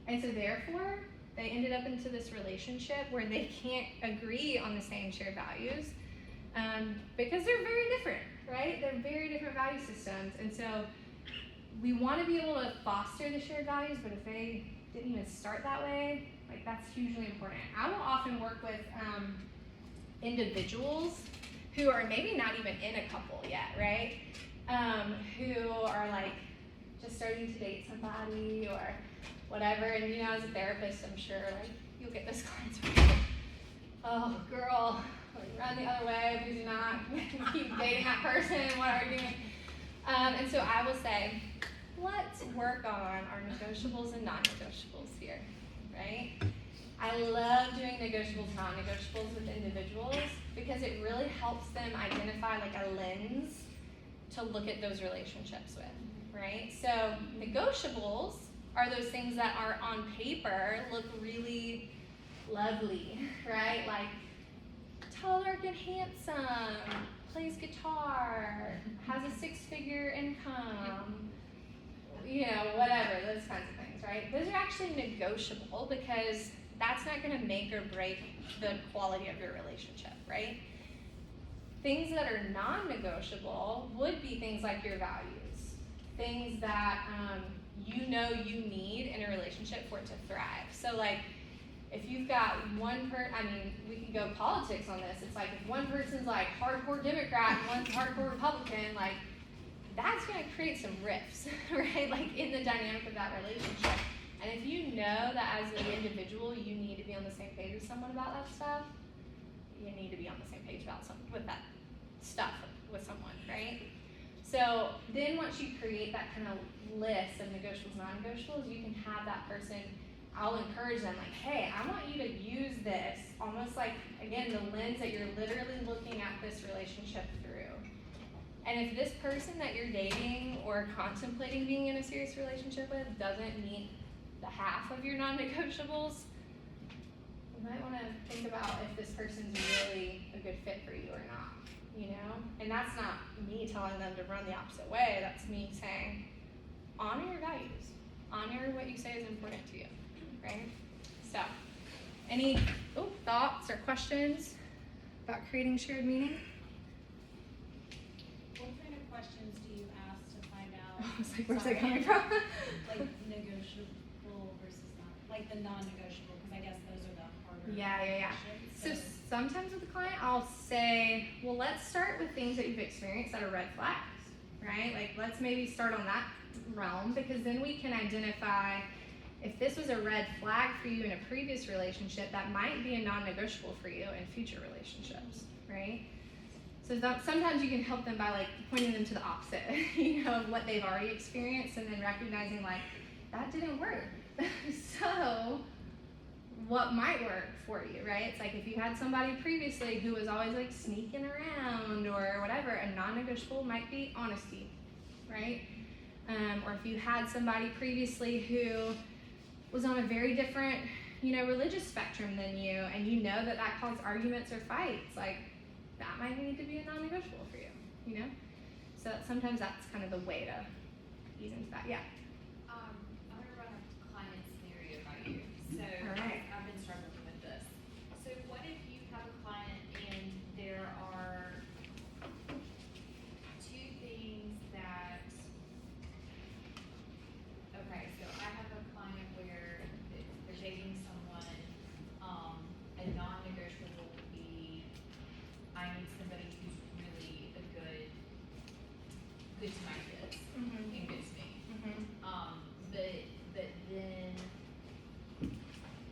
and so therefore they ended up into this relationship where they can't agree on the same shared values because they're very different, right? They're very different value systems, and so we want to be able to foster the shared values, but if they didn't even start that way, that's hugely important. I will often work with individuals who are maybe not even in a couple yet, right? who are like just starting to date somebody or whatever. And you know, as a therapist, I'm sure like you'll get those clients where you're like, oh girl, like, run the other way, please do not keep dating that person, what are you doing? And so I will say, let's work on our negotiables and non-negotiables here, right? I love doing negotiables, non-negotiables with individuals because it really helps them identify like a lens to look at those relationships with, right? So negotiables are those things that are on paper look really lovely, right? Like tall, dark, and handsome, plays guitar, has a six-figure income, you know, whatever, those kinds of things, right? Those are actually negotiable because that's not going to make or break the quality of your relationship, right? Things that are non-negotiable would be things like your values, things that you know you need in a relationship for it to thrive. So like, if you've got one I mean, we can go politics on this. It's like if one person's like hardcore Democrat and one's hardcore Republican, like that's gonna create some rifts, right? Like in the dynamic of that relationship. And if you know that as an individual you need to be on the same page with someone about that stuff, you need to be on the same page about with that stuff with someone, right? So then once you create that kind of list of negotiables, non-negotiables, you can have that person, I'll encourage them like, hey, I want you to use this almost like, again, the lens that you're literally looking at this relationship through. And if this person that you're dating or contemplating being in a serious relationship with doesn't meet the half of your non-negotiables, you might want to think about if this person's really a good fit for you or not, you know? And that's not me telling them to run the opposite way. That's me saying, honor your values. Honor what you say is important to you, right? So, any thoughts or questions about creating shared meaning? What kind of questions do you ask to find out? I was like, where's that coming from? Like negotiable versus not, like the non-negotiable, because I guess those are the harder Yeah. questions. So sometimes with the client, I'll say, well, let's start with things that you've experienced that are red flags, right? Like, let's maybe start on that realm because then we can identify if this was a red flag for you in a previous relationship, that might be a non-negotiable for you in future relationships, right? So sometimes you can help them by like pointing them to the opposite, you know, of what they've already experienced and then recognizing like, that didn't work. So what might work for you, right? It's like if you had somebody previously who was always like sneaking around or whatever, a non-negotiable might be honesty, right? Or if you had somebody previously who was on a very different, you know, religious spectrum than you, and you know that that caused arguments or fights, like that might need to be a non-negotiable for you, you know? So sometimes that's kind of the way to ease into that, yeah. I'm gonna run a client scenario by you. So All right. I've been struggling with this. So what if you have a client and there are two things that, okay, so I have a client where they're dating someone, a non-negotiable would be, I need somebody who's really good to my kids and good to me. But then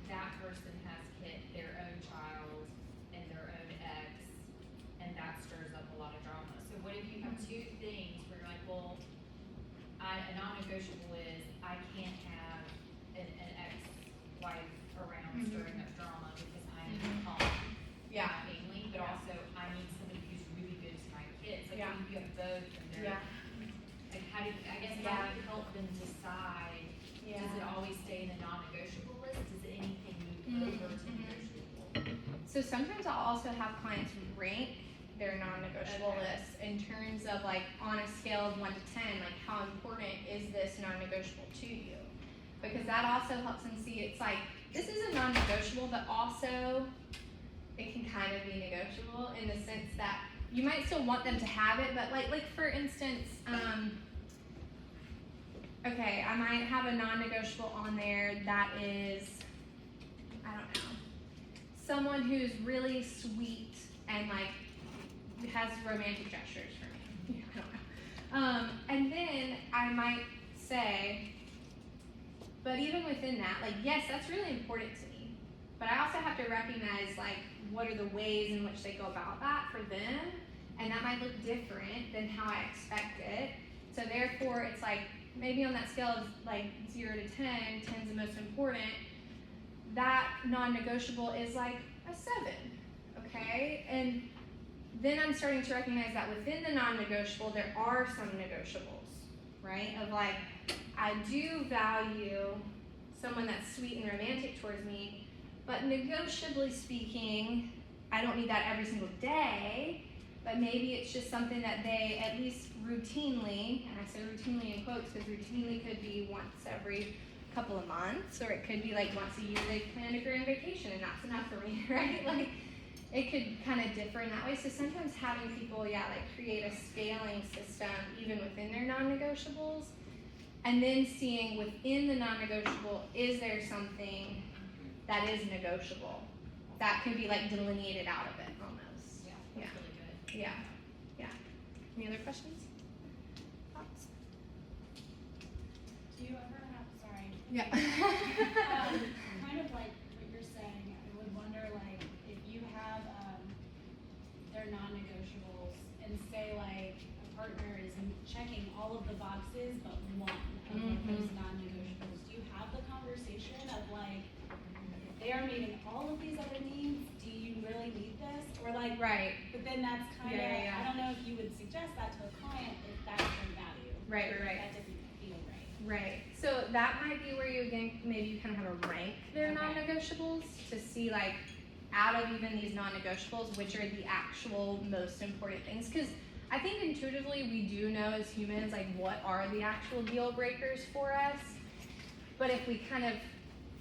that person has hit their own child and their own ex, and that stirs up a lot of drama. So what if you have two things where you're like, well, a non-negotiable is I can't have an ex-wife around stirring up drama because I need calm in my family, but also I need somebody who's really good to my kids. Like if you have both and they're like how do you help them decide? Does it always stay in the non-negotiable list? Does anything move over to negotiable? So sometimes I'll also have clients rank their non-negotiable lists in terms of like on a scale of 1 to 10, like how important is this non-negotiable to you? Because that also helps them see it's like, this is a non-negotiable, but also it can kind of be negotiable in the sense that you might still want them to have it, but like for instance, okay, I might have a non-negotiable on there that is, I don't know, someone who's really sweet and like has romantic gestures for me. I don't know. And then I might say, but even within that, like, yes, that's really important to me. But I also have to recognize, like, what are the ways in which they go about that for them. And that might look different than how I expect it. So therefore, it's like, maybe on that scale of like 0 to 10, 10's the most important, that non-negotiable is like a 7, okay? And then I'm starting to recognize that within the non-negotiable, there are some negotiables, right? Of like, I do value someone that's sweet and romantic towards me, but negotiably speaking, I don't need that every single day, but maybe it's just something that they at least routinely, and I say routinely in quotes because routinely could be once every couple of months, or it could be like once a year they plan a grand vacation and that's enough for me, right? Like, it could kind of differ in that way. So sometimes having people, like create a scaling system even within their non-negotiables, and then seeing within the non-negotiable, is there something that is negotiable that can be like delineated out of it almost. Yeah, that's really good. Yeah. Any other questions? Thoughts? Do you ever have, sorry. Yeah. Kind of like what you're saying, I would wonder like if you have their non-negotiables and say like a partner is checking all of the boxes but one of like those non-negotiables, do you have the conversation of like if they are meeting all of these other needs, do you really need this? Or like, Right. but then that's kind of, Yeah. I don't know if you would suggest that to a client if that's their value. Right. Or if that doesn't feel right. Right. So that might be where you again maybe you kind of have a rank their non-negotiables to see like out of even these non-negotiables which are the actual most important things. Because I think intuitively we do know as humans like what are the actual deal breakers for us. But if we kind of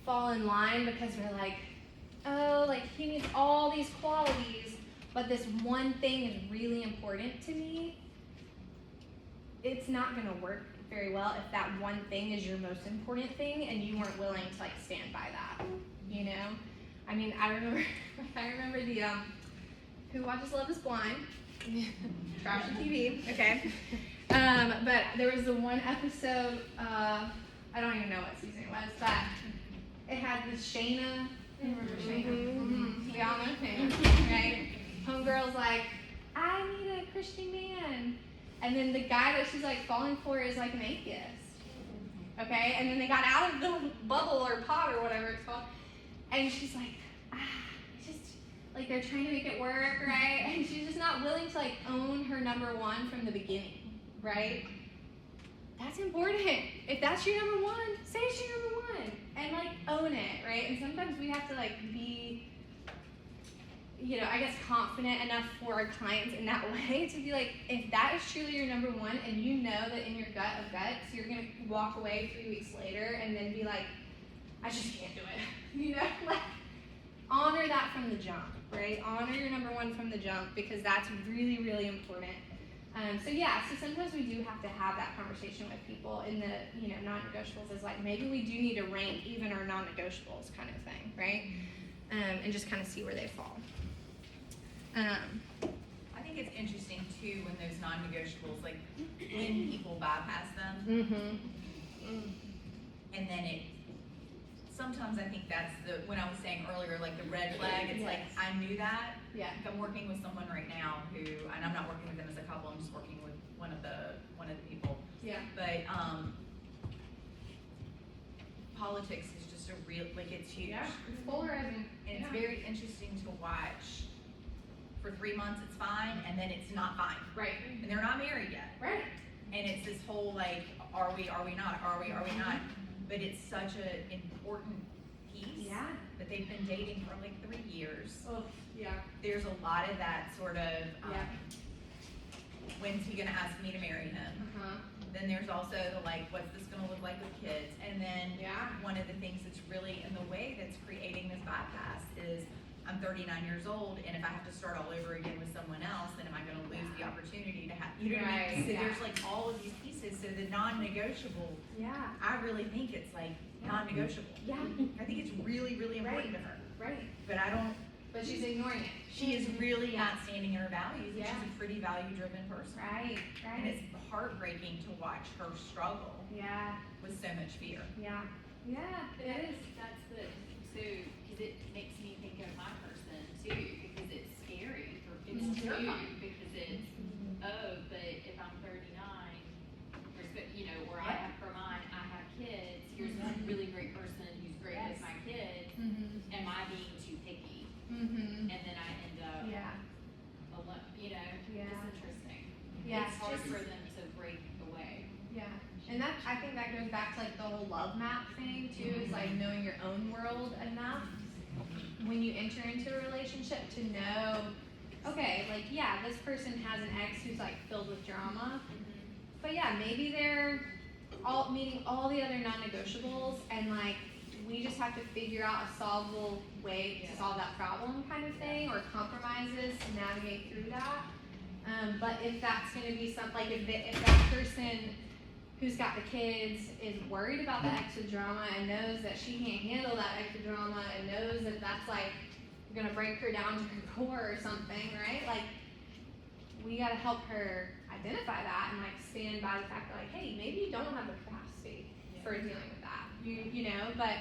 fall in line because we're like, oh, like he needs all these qualities, but this one thing is really important to me, it's not going to work very well if that one thing is your most important thing and you weren't willing to like stand by that, you know? I mean, I remember the Who Watches Love Is Blind, trashy TV, okay? But there was the one episode, I don't even know what season it was, but it had this Shayna. Remember Shayna? We all know Shayna, right? Homegirl's like, I need a Christian man. And then the guy that she's like falling for is like an atheist. Okay? And then they got out of the bubble or pod or whatever it's called. And she's like, just like they're trying to make it work, right? And she's just not willing to like own her number one from the beginning, right? That's important. If that's your number one, say it's your number one and like own it, right? And sometimes we have to like be, I guess confident enough for our clients in that way to be like, if that is truly your number one and you know that in your gut of guts, you're gonna walk away 3 weeks later and then be like, I just can't do it. Like honor that from the jump, right? Honor your number one from the jump because that's really, really important. So sometimes we do have to have that conversation with people in the, non-negotiables is like, maybe we do need to rank even our non-negotiables kind of thing, right? And just kind of see where they fall. I think it's interesting too when those non-negotiables, like when people bypass them, and then sometimes I think that's when I was saying earlier, like the red flag, it's like, I knew that. Yeah. I'm working with someone right now who, and I'm not working with them as a couple, I'm just working with one of the people. Yeah. But, politics is just a real, like it's huge. Yeah, it's polarizing. And it's very interesting to watch. For 3 months it's fine, and then it's not fine. Right. And they're not married yet. Right. And it's this whole like, are we not, are we not? But it's such an important piece. Yeah. That they've been dating for like 3 years. Oh, yeah. There's a lot of that sort of, Yeah. when's he gonna ask me to marry him? Then there's also the like, what's this gonna look like with kids? And then one of the things that's really in the way that's creating this bypass is I'm 39 years old, and if I have to start all over again with someone else, then am I gonna lose the opportunity to have, you know what I mean? So there's like all of these pieces, so the non-negotiable, I really think it's like non-negotiable. Yeah. I think it's really, really important to her. Right. But I don't but she's ignoring it. She is really Yeah. not standing in her values, and Yeah. she's a pretty value-driven person. Right, And it's heartbreaking to watch her struggle Yeah, with so much fear. yeah, yeah, it is. That's the, so, cause it makes me think of my person too, because it's scary for, it's Mhm. terrifying, because it's, oh, but if I'm 39, you know, or I have, for mine, I have kids, here's a really great person who's great with my kids, Mm-hmm. am I being too picky? Mm-hmm. And then I end up Yeah, alone, you know, Yeah. it's interesting. Yeah, It's hard just- for them to break away. yeah. And that, I think that goes back to like the whole love map thing too, is like knowing your own world enough when you enter into a relationship to know, okay, like, yeah, this person has an ex who's like filled with drama, but yeah, maybe they're all meeting all the other non-negotiables, and like, we just have to figure out a solvable way to solve that problem kind of thing, or compromises to navigate through that. But if that's gonna be something, like if that person who's got the kids is worried about the extra drama and knows that she can't handle that extra drama and knows that that's like gonna break her down to her core or something, right? Like, we gotta help her identify that and like stand by the fact that like, hey, maybe you don't have the capacity for dealing with that. You know, but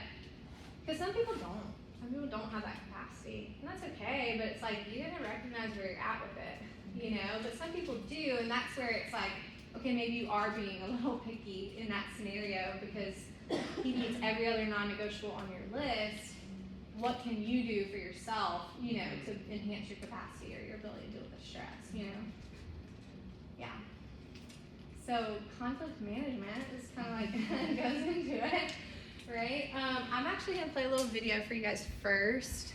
because some people don't. Some people don't have that capacity, and that's okay. But it's like you gotta recognize where you're at with it, you know. But some people do, and that's where it's like, okay, maybe you are being a little picky in that scenario because he meets every other non-negotiable on your list. What can you do for yourself, you know, to enhance your capacity or your ability to deal with the stress, you know? Yeah. So conflict management is kind of like goes into it, right? I'm actually gonna play a little video for you guys first.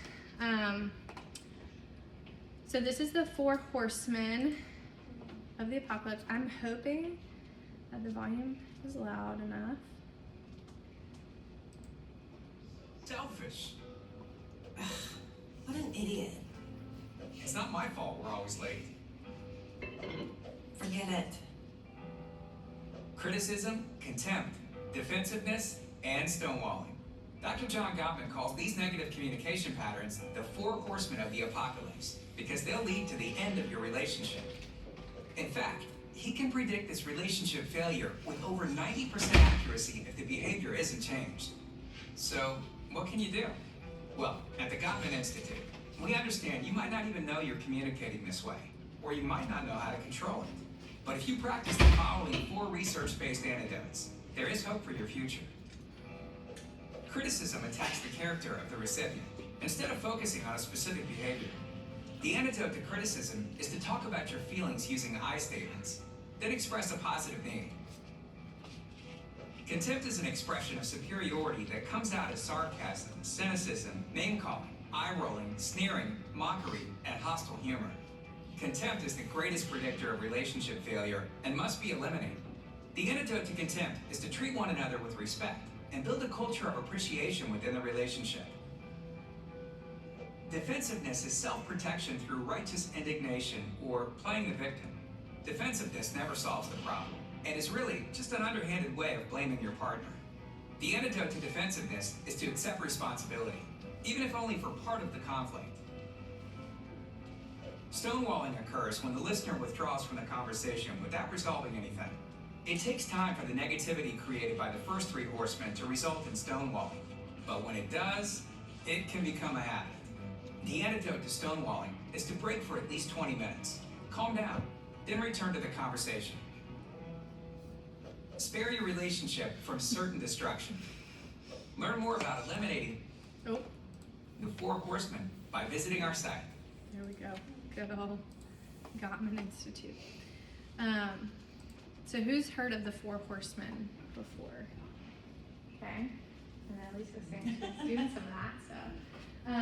So this is the 4 horsemen of the apocalypse. I'm hoping that the volume is loud enough. Selfish. What an idiot. It's not my fault we're always late. Forget it. Criticism, contempt, defensiveness, and stonewalling. Dr. John Gottman calls these negative communication patterns the 4 horsemen of the apocalypse because they'll lead to the end of your relationship. In fact, he can predict this relationship failure with over 90% accuracy if the behavior isn't changed. So, what can you do? Well, at the Gottman Institute, we understand you might not even know you're communicating this way, or you might not know how to control it. But if you practice the following 4 research-based antidotes, there is hope for your future. Criticism attacks the character of the recipient, instead of focusing on a specific behavior. The antidote to criticism is to talk about your feelings using I statements, then express a positive need. Contempt is an expression of superiority that comes out as sarcasm, cynicism, name-calling, eye-rolling, sneering, mockery, and hostile humor. Contempt is the greatest predictor of relationship failure and must be eliminated. The antidote to contempt is to treat one another with respect and build a culture of appreciation within the relationship. Defensiveness is self-protection through righteous indignation or playing the victim. Defensiveness never solves the problem and is really just an underhanded way of blaming your partner. The antidote to defensiveness is to accept responsibility, even if only for part of the conflict. Stonewalling occurs when the listener withdraws from the conversation without resolving anything. It takes time for the negativity created by the first 3 horsemen to result in stonewalling, but when it does, it can become a habit. The antidote to stonewalling is to break for at least 20 minutes. Calm down, then return to the conversation. Spare your relationship from certain destruction. Learn more about eliminating the 4 horsemen by visiting our site. There we go. Good old Gottman Institute. So who's heard of the 4 horsemen before? Okay. And at least we're doing some of that, so.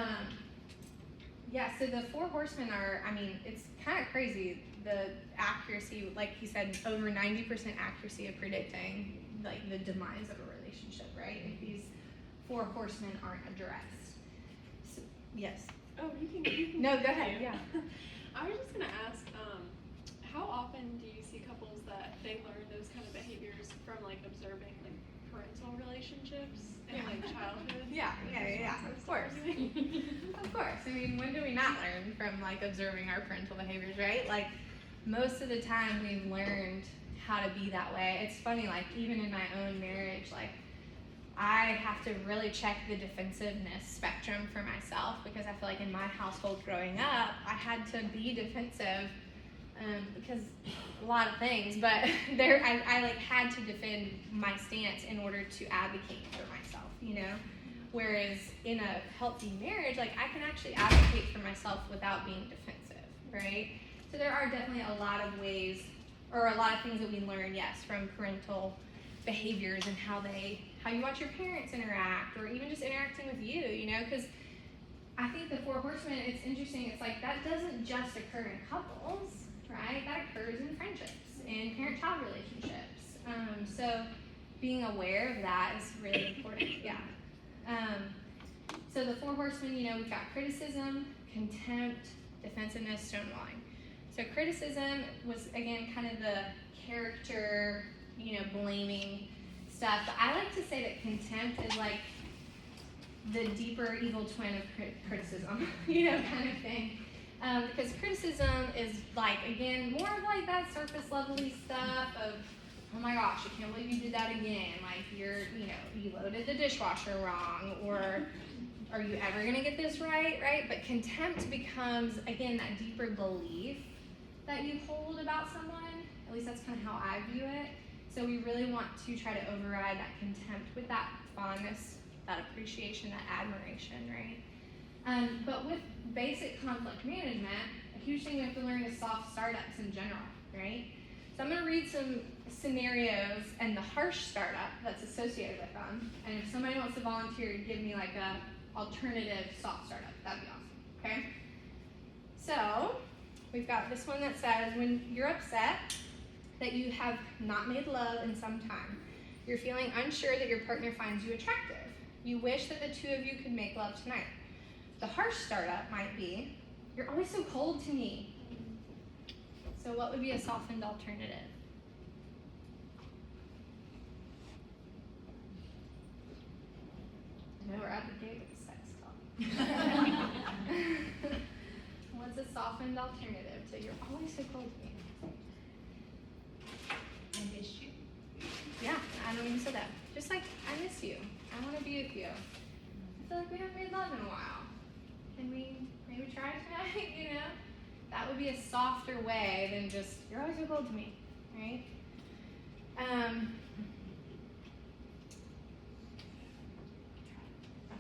Yeah, so the 4 horsemen are, I mean, it's kind of crazy. The accuracy, like he said, over 90% accuracy of predicting like the demise of a relationship, right? If these 4 horsemen aren't addressed. So, yes. Oh, you can. No, go ahead, yeah. I was just gonna ask, how often do you see couples that they learn those kind of behaviors from like observing like parental relationships and Yeah. like childhood. Yeah, of course. Of course. I mean, when do we not learn from like observing our parental behaviors, right? Like most of the time we've learned how to be that way. It's funny, like even in my own marriage, like I have to really check the defensiveness spectrum for myself because I feel like in my household growing up, I had to be defensive because a lot of things, but I like had to defend my stance in order to advocate for myself, you know? Whereas in a healthy marriage, like I can actually advocate for myself without being defensive, right? So there are definitely a lot of ways, or a lot of things that we learn, yes, from parental behaviors and how you watch your parents interact, or even just interacting with you, you know? Because I think the Four Horsemen, it's interesting, it's like that doesn't just occur in couples, right? That occurs in friendships, in parent-child relationships. So being aware of that is really important, yeah. So the Four Horsemen, you know, we've got criticism, contempt, defensiveness, stonewalling. So criticism was, again, kind of the character, you know, blaming stuff. But I like to say that contempt is like the deeper evil twin of criticism, you know, kind of thing. Because criticism is like, again, more of like that surface levelly stuff of, oh my gosh, I can't believe you did that again. Like you loaded the dishwasher wrong, or are you ever gonna get this right? But contempt becomes, again, that deeper belief that you hold about someone. At least that's kind of how I view it. So we really want to try to override that contempt with that fondness, that appreciation, that admiration, right? But with basic conflict management, a huge thing we have to learn is soft startups in general, right? So I'm going to read some scenarios and the harsh startup that's associated with them. And if somebody wants to volunteer to give me like a alternative soft startup, that'd be awesome, okay? So we've got this one that says, when you're upset that you have not made love in some time, you're feeling unsure that your partner finds you attractive. You wish that the two of you could make love tonight. The harsh startup might be, you're always so cold to me. So what would be a softened alternative? I know we're at the gate with the sex talk. What's a softened alternative to you're always so cold to me? I miss you. Yeah, I don't even say that. Just like, I miss you. I want to be with you. I feel like we haven't made love in a while. Can we maybe try tonight, you know? That would be a softer way than just, you're always so cold to me, right?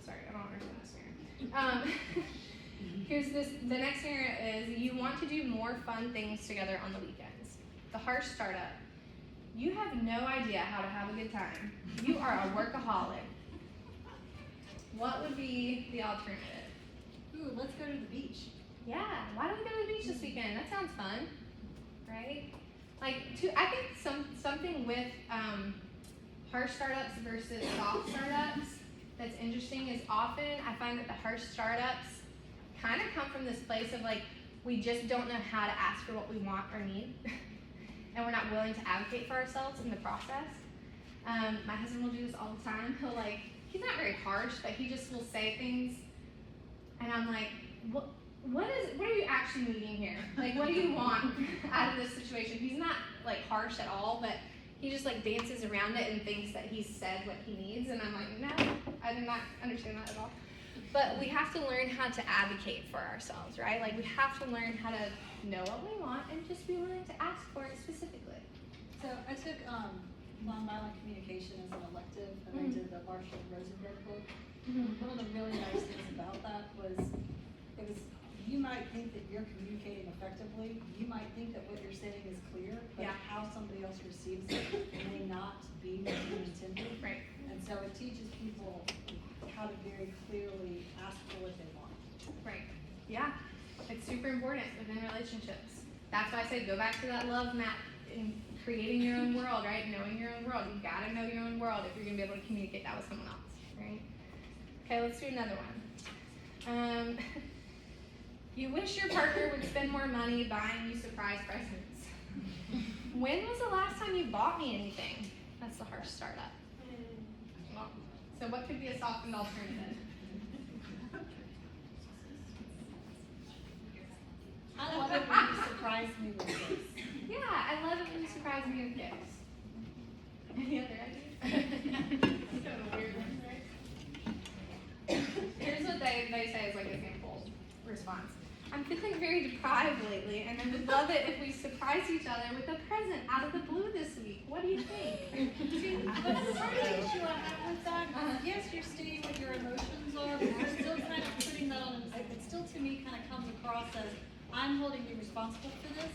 Sorry, I don't understand this scenario. The next scenario is, you want to do more fun things together on the weekends. The harsh startup. You have no idea how to have a good time. You are a workaholic. What would be the alternative? Ooh, let's go to the beach. Yeah, why don't we go to the beach this weekend? That sounds fun, right? I think something with harsh startups versus soft startups that's interesting is often I find that the harsh startups kind of come from this place of like, we just don't know how to ask for what we want or need. And we're not willing to advocate for ourselves in the process. My husband will do this all the time. He's not very harsh, but he just will say things, and I'm like, what are you actually needing here? Like, what do you want out of this situation? He's not like harsh at all, but he just like dances around it and thinks that he's said what he needs, and I'm like, no, I did not understand that at all. But we have to learn how to advocate for ourselves, right? Like, we have to learn how to know what we want and just be willing to ask for it specifically. So I took nonviolent communication as an elective, and I did the Marshall Rosenberg book. One of the really nice things about that was, you might think that you're communicating effectively. You might think that what you're saying is clear, but how somebody else receives it may not be what you intended. Right. And so it teaches people how to very clearly ask for what they want. Right. Yeah. It's super important within relationships. That's why I say go back to that love map in creating your own world, right? Knowing your own world. You gotta know your own world if you're gonna be able to communicate that with someone else, right? Okay, let's do another one. You wish your partner would spend more money buying you surprise presents. When was the last time you bought me anything? That's the harsh startup. Well, so what could be a softened alternative? I love it when you surprise me with this. Yeah, I love it when you surprise me with gifts. Any other ideas? Kind of a weird one, right? Here's what they say is like a sample response. I'm feeling very deprived lately, and I would love it if we surprised each other with a present out of the blue this week. What do you think? But the part of the issue I have with that, yes, you're stating what your emotions are, but you're still kind of putting that on, it still to me kind of comes across as, I'm holding you responsible for this,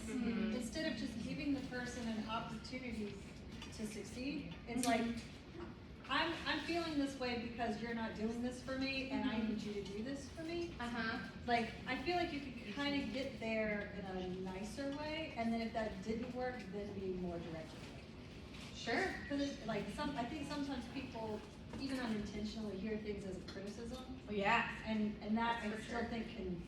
instead of just giving the person an opportunity to succeed. It's like, I'm feeling this way because you're not doing this for me, and I need you to do this for me. Like, I feel like you could kind of get there in a nicer way, and then if that didn't work, then be more direct. Sure. Because like I think sometimes people even unintentionally hear things as a criticism, Well, yeah. and that I For still sure. think can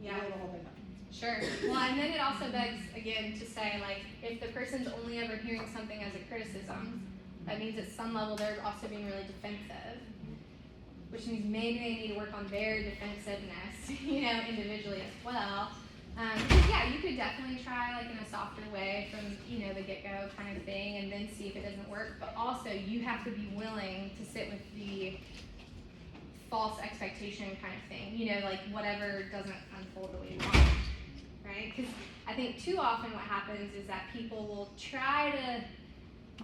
Yeah. blow the whole thing up. Sure. Well, and then it also begs, again, to say, like, if the person's only ever hearing something as a criticism, that means at some level they're also being really defensive, which means maybe they need to work on their defensiveness, individually as well. Because, yeah, you could definitely try, like, in a softer way from, the get-go kind of thing, and then see if it doesn't work. But also, you have to be willing to sit with the false expectation kind of thing, like whatever doesn't unfold the way you want, right? Because I think too often what happens is that people will try to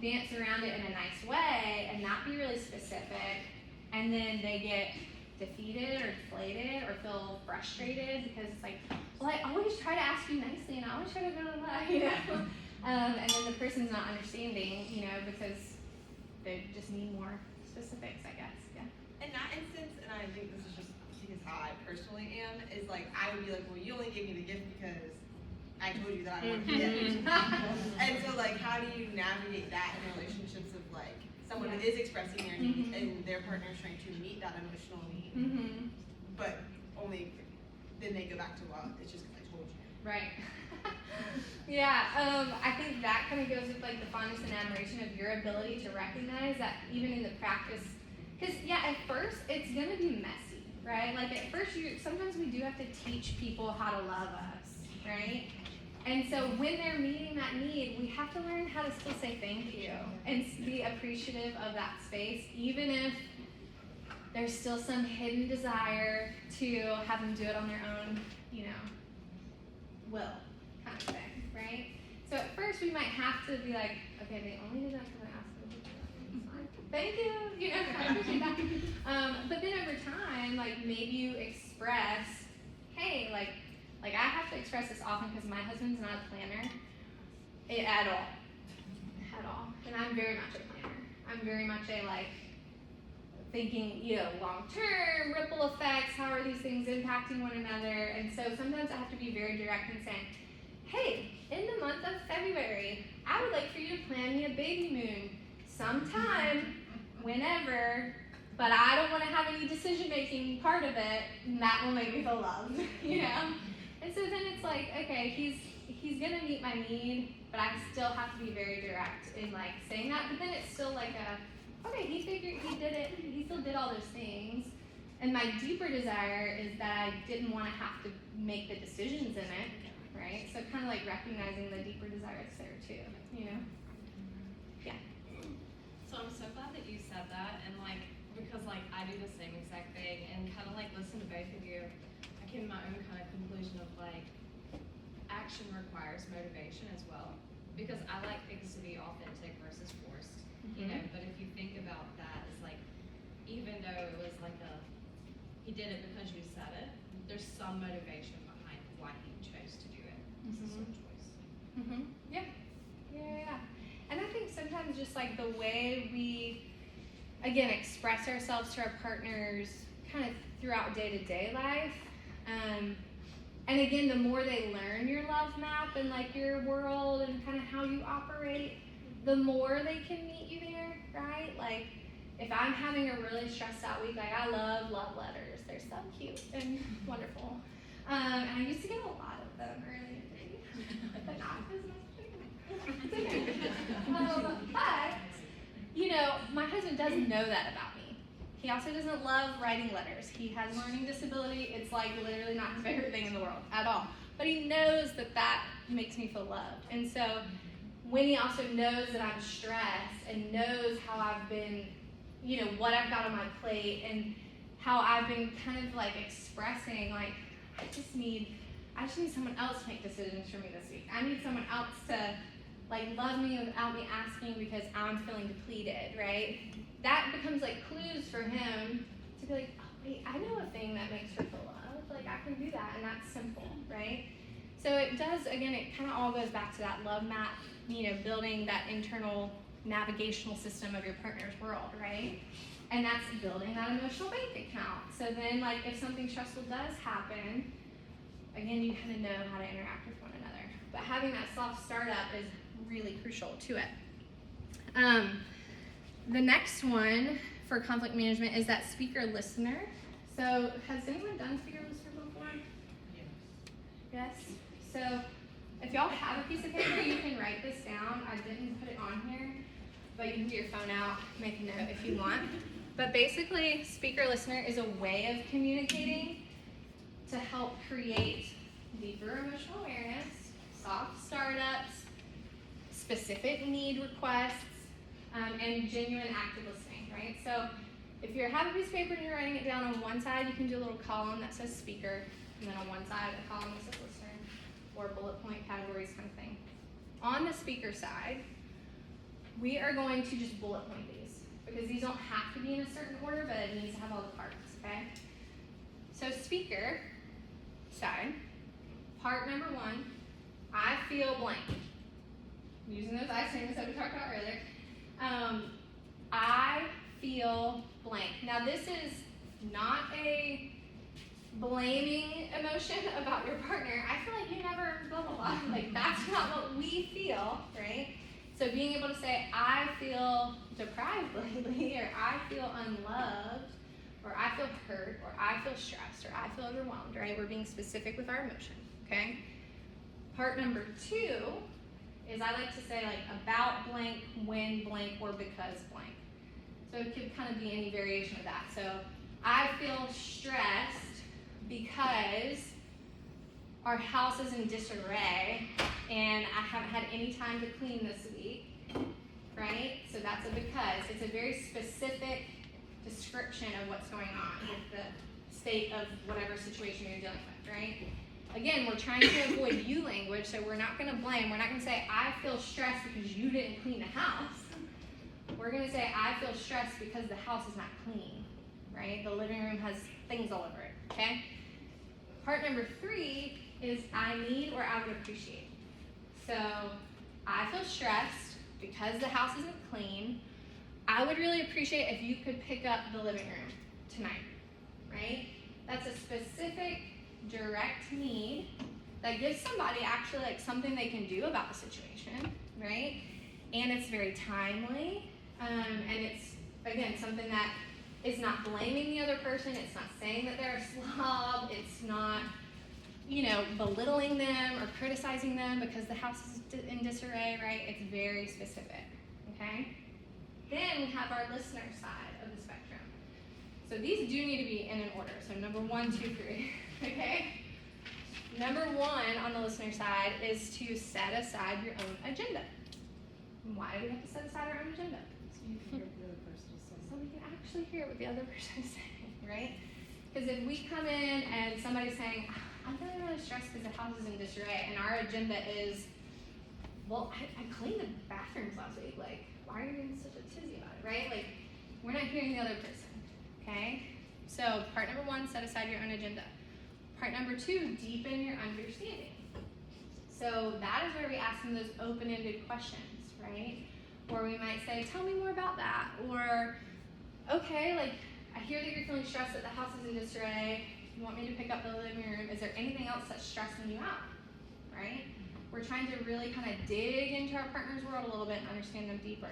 dance around it in a nice way and not be really specific, and then they get defeated or deflated or feel frustrated because it's like, well, I always try to ask you nicely and I always try to blah, blah, blah, and then the person's not understanding, because they just need more specifics, I guess. Yeah. In that instance, and I think this is just because how I personally am, is like I would be like, well, you only gave me the gift because I told you that I wanted the gift. And so like, how do you navigate that in relationships of like someone that is expressing their needs and their partner is trying to meet that emotional need, but only then they go back to, well, it's just because I told you. Right. Yeah, I think that kind of goes with like the fondness and admiration of your ability to recognize that even in the practice. Because, at first, it's going to be messy, right? Like, at first, sometimes we do have to teach people how to love us, right? And so when they're meeting that need, we have to learn how to still say thank you and be appreciative of that space, even if there's still some hidden desire to have them do it on their own, will kind of thing, right? So at first, we might have to be like, okay, they only did that because I asked them to do that. Thank you, I appreciate that. But then over time, like maybe you express, hey, like I have to express this often because my husband's not a planner at all. And I'm very much a planner. I'm very much a like thinking, long term, ripple effects, how are these things impacting one another? And so sometimes I have to be very direct and saying, hey, in the month of February, I would like for you to plan me a baby moon sometime, whenever, but I don't want to have any decision-making part of it, and that will make me feel loved, And so then it's like, okay, he's gonna meet my need, but I still have to be very direct in like saying that, but then it's still like okay, he did it, he still did all those things, and my deeper desire is that I didn't want to have to make the decisions in it, right? So kind of like recognizing the deeper desire that's there too, Yeah. So I'm so glad that you said that, and because I do the same exact thing, and kind of listen to both of you, I came to my own kind of conclusion of action requires motivation as well, because I like things to be authentic versus forced, but if you think about that, it's even though it was he did it because you said it, there's some motivation behind why he chose to do it. It's a sort of choice. Yeah. And I think sometimes just the way we, again, express ourselves to our partners kind of throughout day-to-day life, and again, the more they learn your love map and your world and kind of how you operate, the more they can meet you there, right? If I'm having a really stressed out week, I love love letters. They're so cute and wonderful. And I used to get a lot of them early in the day, but not as much anymore. But, my husband does know that about me. He also doesn't love writing letters. He has a learning disability. It's like literally not his favorite thing in the world at all. But he knows that that makes me feel loved. And so when he also knows that I'm stressed and knows how I've been, you know, what I've got on my plate and how I've been kind of like expressing, like, I just need someone else to make decisions for me this week. I need someone else to like love me without me asking because I'm feeling depleted, right? That becomes like clues for him to be like, oh wait, I know a thing that makes her feel loved. Like I can do that, and that's simple, right? So it does, again, it kind of all goes back to that love map, you know, building that internal navigational system of your partner's world, right? And that's building that emotional bank account. So then, like, if something stressful does happen, again, you kind of know how to interact with one another. But having that soft startup is really crucial to it. The next one for conflict management is that speaker listener. So has anyone done speaker listener before? Yes. So if y'all have a piece of paper, you can write this down. I didn't put it on here, but you can get your phone out, make a note if you want. But basically, speaker listener is a way of communicating to help create deeper emotional awareness, soft startups, specific need requests, and genuine active listening, right? So if you have a piece of paper and you're writing it down, on one side you can do a little column that says speaker, and then on one side a column that says listener, or bullet point categories kind of thing. On the speaker side, we are going to just bullet point these, because these don't have to be in a certain order, but it needs to have all the parts, okay? So speaker side, part number 1, I feel blank. Using those I statements that we talked about earlier. I feel blank. Now this is not a blaming emotion about your partner. I feel like you never blah blah blah. Like that's not what we feel, right? So being able to say, I feel deprived lately, or I feel unloved, or I feel hurt, or I feel stressed, or I feel overwhelmed, right? We're being specific with our emotion, okay? Part number 2 is I like to say like about blank, when blank, or because blank. So it could kind of be any variation of that. So I feel stressed because our house is in disarray and I haven't had any time to clean this week, right? So that's a because. It's a very specific description of what's going on with the state of whatever situation you're dealing with, right? Again, we're trying to avoid you language, so we're not going to blame. We're not going to say, I feel stressed because you didn't clean the house. We're going to say, I feel stressed because the house is not clean, right? The living room has things all over it, okay? Part number 3 is I need or I would appreciate. So I feel stressed because the house isn't clean. I would really appreciate if you could pick up the living room tonight, right? That's a specific, direct need that gives somebody actually like something they can do about the situation, right? And it's very timely, and it's, again, something that is not blaming the other person. It's not saying that they're a slob. It's not, you know, belittling them or criticizing them because the house is in disarray, right? It's very specific, okay? Then we have our listener side of the spectrum. So these do need to be in an order. So number 1, 2, 3, okay? Number 1 on the listener side is to set aside your own agenda. Why do we have to set aside our own agenda? So you can hear what the other person is saying. So we can actually hear what the other person is saying, right? Because if we come in and somebody's saying, I'm feeling really stressed because the house is in disarray, and our agenda is, well, I cleaned the bathrooms last week. Like, why are you in such a tizzy about it, right? Like, we're not hearing the other person, okay? So part number 1, set aside your own agenda. Part number 2, deepen your understanding. So that is where we ask them those open-ended questions, right? Or we might say, tell me more about that. Or, okay, like, I hear that you're feeling stressed that the house is in disarray. You want me to pick up the living room. Is there anything else that's stressing you out, right? We're trying to really kind of dig into our partner's world a little bit and understand them deeper.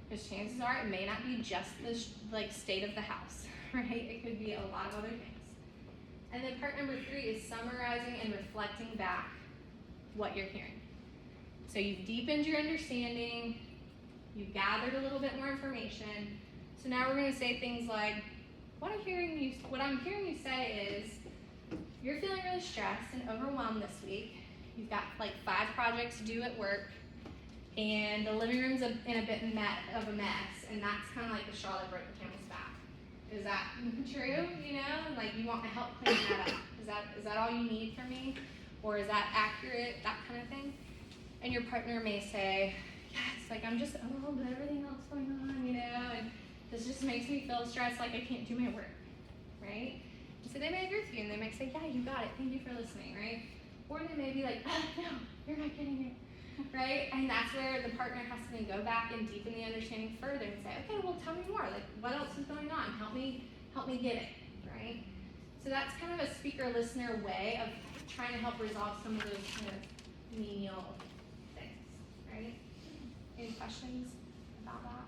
Because chances are it may not be just the state of the house, right? It could be a lot of other things. And then part number 3 is summarizing and reflecting back what you're hearing. So you've deepened your understanding, You've gathered a little bit more information. So now we're gonna say things like, what I'm hearing you say is, you're feeling really stressed and overwhelmed this week. You've got like 5 projects due at work, and the living room's in a bit of a mess, and that's kind of like the straw that broke the camel's back. Is that true? You know, like you want my help cleaning that up. Is that all you need from me? Or is that accurate? That kind of thing. And your partner may say, yes, like I'm just overwhelmed with everything else going on, you know, and this just makes me feel stressed, like I can't do my work, right? And so they may agree with you, and they might say, yeah, you got it, thank you for listening, right? Or they may be like, oh, no, you're not getting it, right? And that's where the partner has to then go back and deepen the understanding further and say, okay, well, tell me more, like what else is going on? Help me get it, right? So that's kind of a speaker-listener way of trying to help resolve some of those kind of menial things, right? Any questions about that?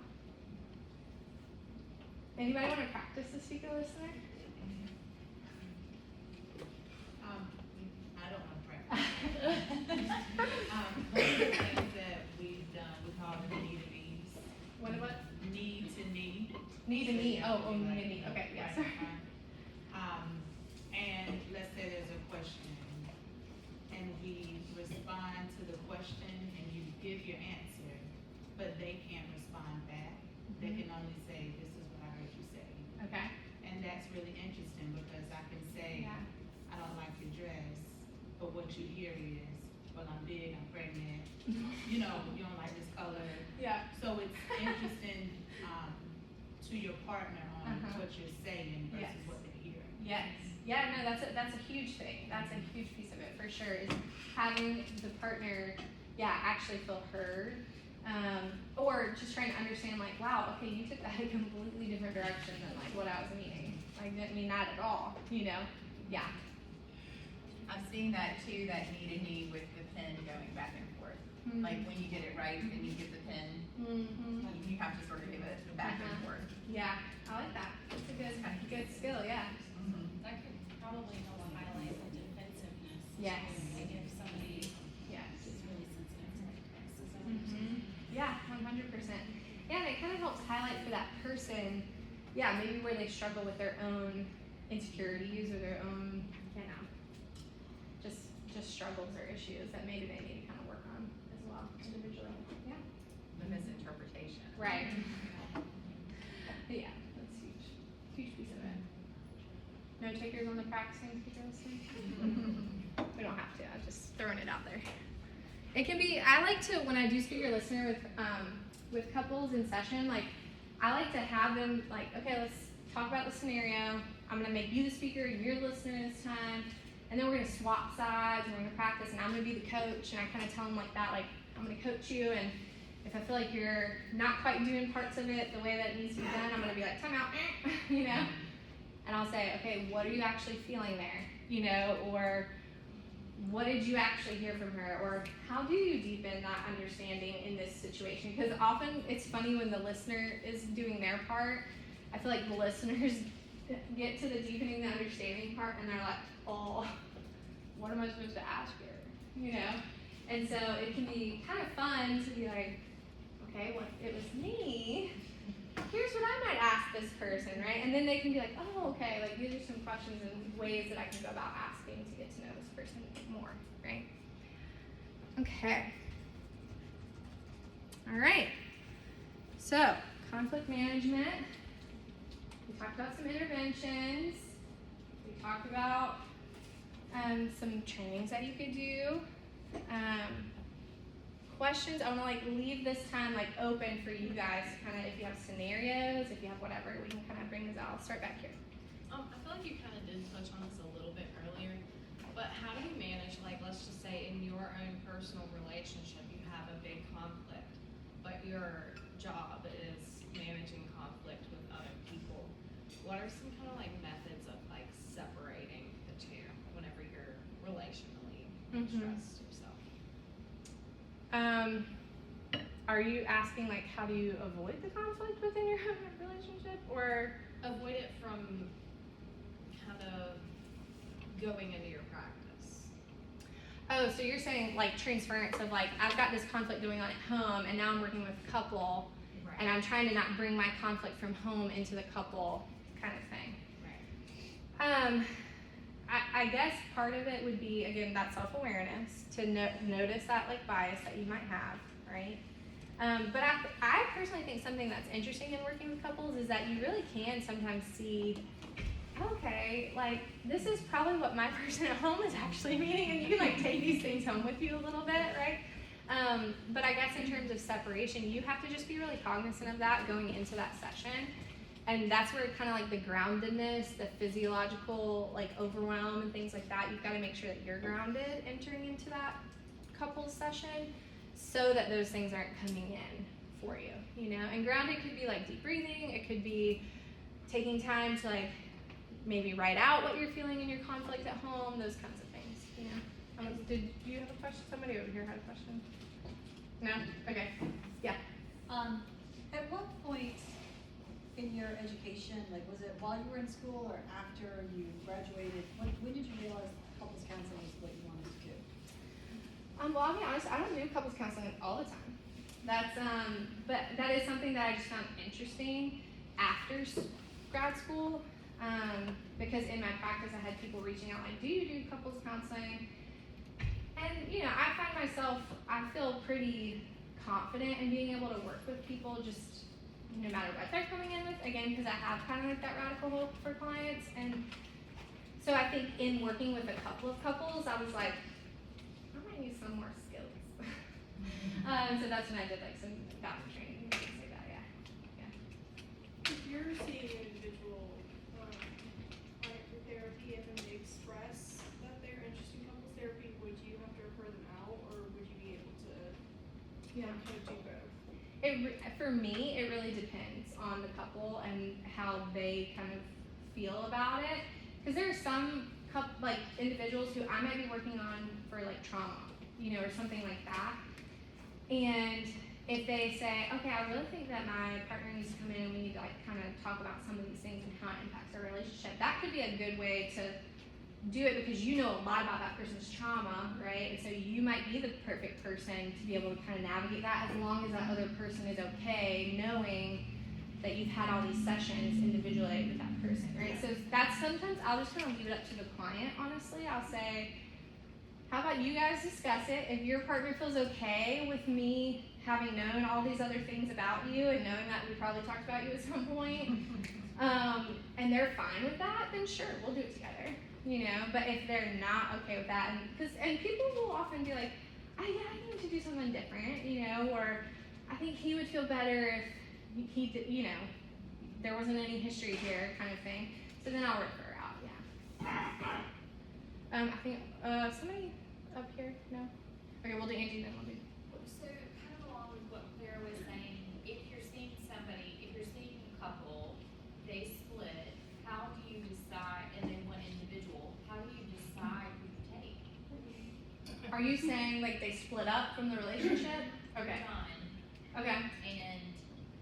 Anybody want to practice the speaker-listener? I don't want to practice. One of the things that we've done, we call it need to needs. What? Need to need. Need to need. Oh, need to need. Okay, yes. Right. And let's say there's a question, and we respond to the question, and you give your answer, but they can't respond back. They can only say, "This is what I heard you say." Okay. And that's really interesting because I can say, Yeah. I don't like your dress, but what you hear is, well, I'm big, I'm pregnant, you know, you don't like this color. Yeah. So it's interesting to your partner on what you're saying versus Yes. what they're hearing. Yes. Yeah, no, that's a huge thing. That's a huge piece of it for sure, is having the partner, actually feel heard. Or just trying to understand, like, wow, okay, you took that a completely different direction than like what I was meaning. Like, didn't mean that at all, you know? Yeah. I've seen that too, that need with the pen going back and forth. Like when you get it right, then you get the pen. You have to sort of give it back and forth. Yeah, I like that. That's a good skill, yeah. That could probably help highlight the defensiveness. Yes. Like if somebody Yes. is really sensitive to criticism. Yeah, 100%. Yeah, and it kind of helps highlight for that person, maybe where they struggle with their own insecurities or their own, just struggles or issues that maybe they need to kind of work on as well individually. Yeah. The misinterpretation. Right. Yeah, that's huge. Huge piece of it. No takers on the practicing speaker listening? We don't have to, I'm just throwing it out there. It can be, I like to, when I do speaker listener with couples in session, like, I like to have them, like, okay, let's talk about the scenario. I'm gonna make you the speaker, you're the listener this time, and then we're gonna swap sides, and we're gonna practice, and I'm gonna be the coach, and I kind of tell them like that, like, I'm gonna coach you, and if I feel like you're not quite doing parts of it the way that it needs to be done, I'm gonna be like, time out, you know? And I'll say, okay, what are you actually feeling there? You know, or what did you actually hear from her? Or how do you deepen that understanding in this situation? Because often it's funny when the listener is doing their part. I feel like the listeners get to the deepening the understanding part and they're like, oh, what am I supposed to ask her? You know? And so it can be kind of fun to be like, okay, well, if it was me, here's what I might ask this person, right? And then they can be like, oh, okay, like these are some questions and ways that I can go about asking to get to know this person more, right? Okay. All right. So, conflict management. We talked about some interventions. We talked about some trainings that you could do. Questions, I want to like leave this time like open for you guys to kind of, if you have scenarios, if you have whatever, we can kind of bring this out. I'll start back here. I feel like you kind of did touch on this a little bit earlier, but how do you manage, like, let's just say in your own personal relationship, you have a big conflict, but your job is managing conflict with other people. What are some kind of like methods of like separating the two whenever you're relationally stressed yourself? Are you asking like how do you avoid the conflict within your relationship, or Avoid it from kind of going into your practice. Oh, so you're saying like transference of like, I've got this conflict going on at home and now I'm working with a couple and I'm trying to not bring my conflict from home into the couple kind of thing. Right. I guess part of it would be, again, that self-awareness, to notice that like bias that you might have, right? But I personally think something that's interesting in working with couples is that you really can sometimes see, okay, like this is probably what my person at home is actually meaning, and you can like take these things home with you a little bit, right? But I guess in terms of separation, you have to just be really cognizant of that going into that session. And that's where kind of like the groundedness, the physiological like overwhelm and things like that, you've got to make sure that you're grounded entering into that couples session so that those things aren't coming in for you, you know? And grounded could be like deep breathing, it could be taking time to like maybe write out what you're feeling in your conflict at home, those kinds of things, you know? Did you have a question? Somebody over here had a question? No? Okay. Yeah. At what point in your education, like was it while you were in school or after you graduated, when did you realize couples counseling is what you wanted to do? Well, I'll be honest, I don't do couples counseling all the time. That's, but that is something that I just found interesting after grad school, because in my practice I had people reaching out like, do you do couples counseling? And, you know, I find myself, I feel pretty confident in being able to work with people just no matter what they're coming in with, again, because I have kind of like that radical hope for clients. And so I think in working with a couple of couples, I was like, I might need some more skills. So that's when I did like some gap training and things like that, yeah. If you're seeing an individual client for therapy and then they express that they're interested in couples therapy, would you have to refer them out, or would you be able to kind of do both? For me, it really depends on the couple and how they kind of feel about it. Because there are some like individuals who I might be working on for like trauma, you know, or something like that. And if they say, okay, I really think that my partner needs to come in and we need to like kind of talk about some of these things and how it impacts our relationship, that could be a good way to do it because you know a lot about that person's trauma, right? And so you might be the perfect person to be able to kind of navigate that as long as that other person is okay knowing that you've had all these sessions individually with that person, right? So that's sometimes I'll just kind of leave it up to the client, honestly. I'll say, how about you guys discuss it? If your partner feels okay with me having known all these other things about you and knowing that we probably talked about you at some point, and they're fine with that, then sure, we'll do it together. You know, but if they're not okay with that, and people will often be like, I need to do something different, you know, or I think he would feel better if he did, you know, there wasn't any history here, kind of thing. So then I'll refer out, yeah. I think somebody up here, no? Okay, we'll do Angie, then we'll do. So kind of along with what Claire was saying, if you're seeing a couple, they split, how do you decide, and then one individual, how do you decide who to take? Are you saying like they split up from the relationship? Okay. Done. Okay. And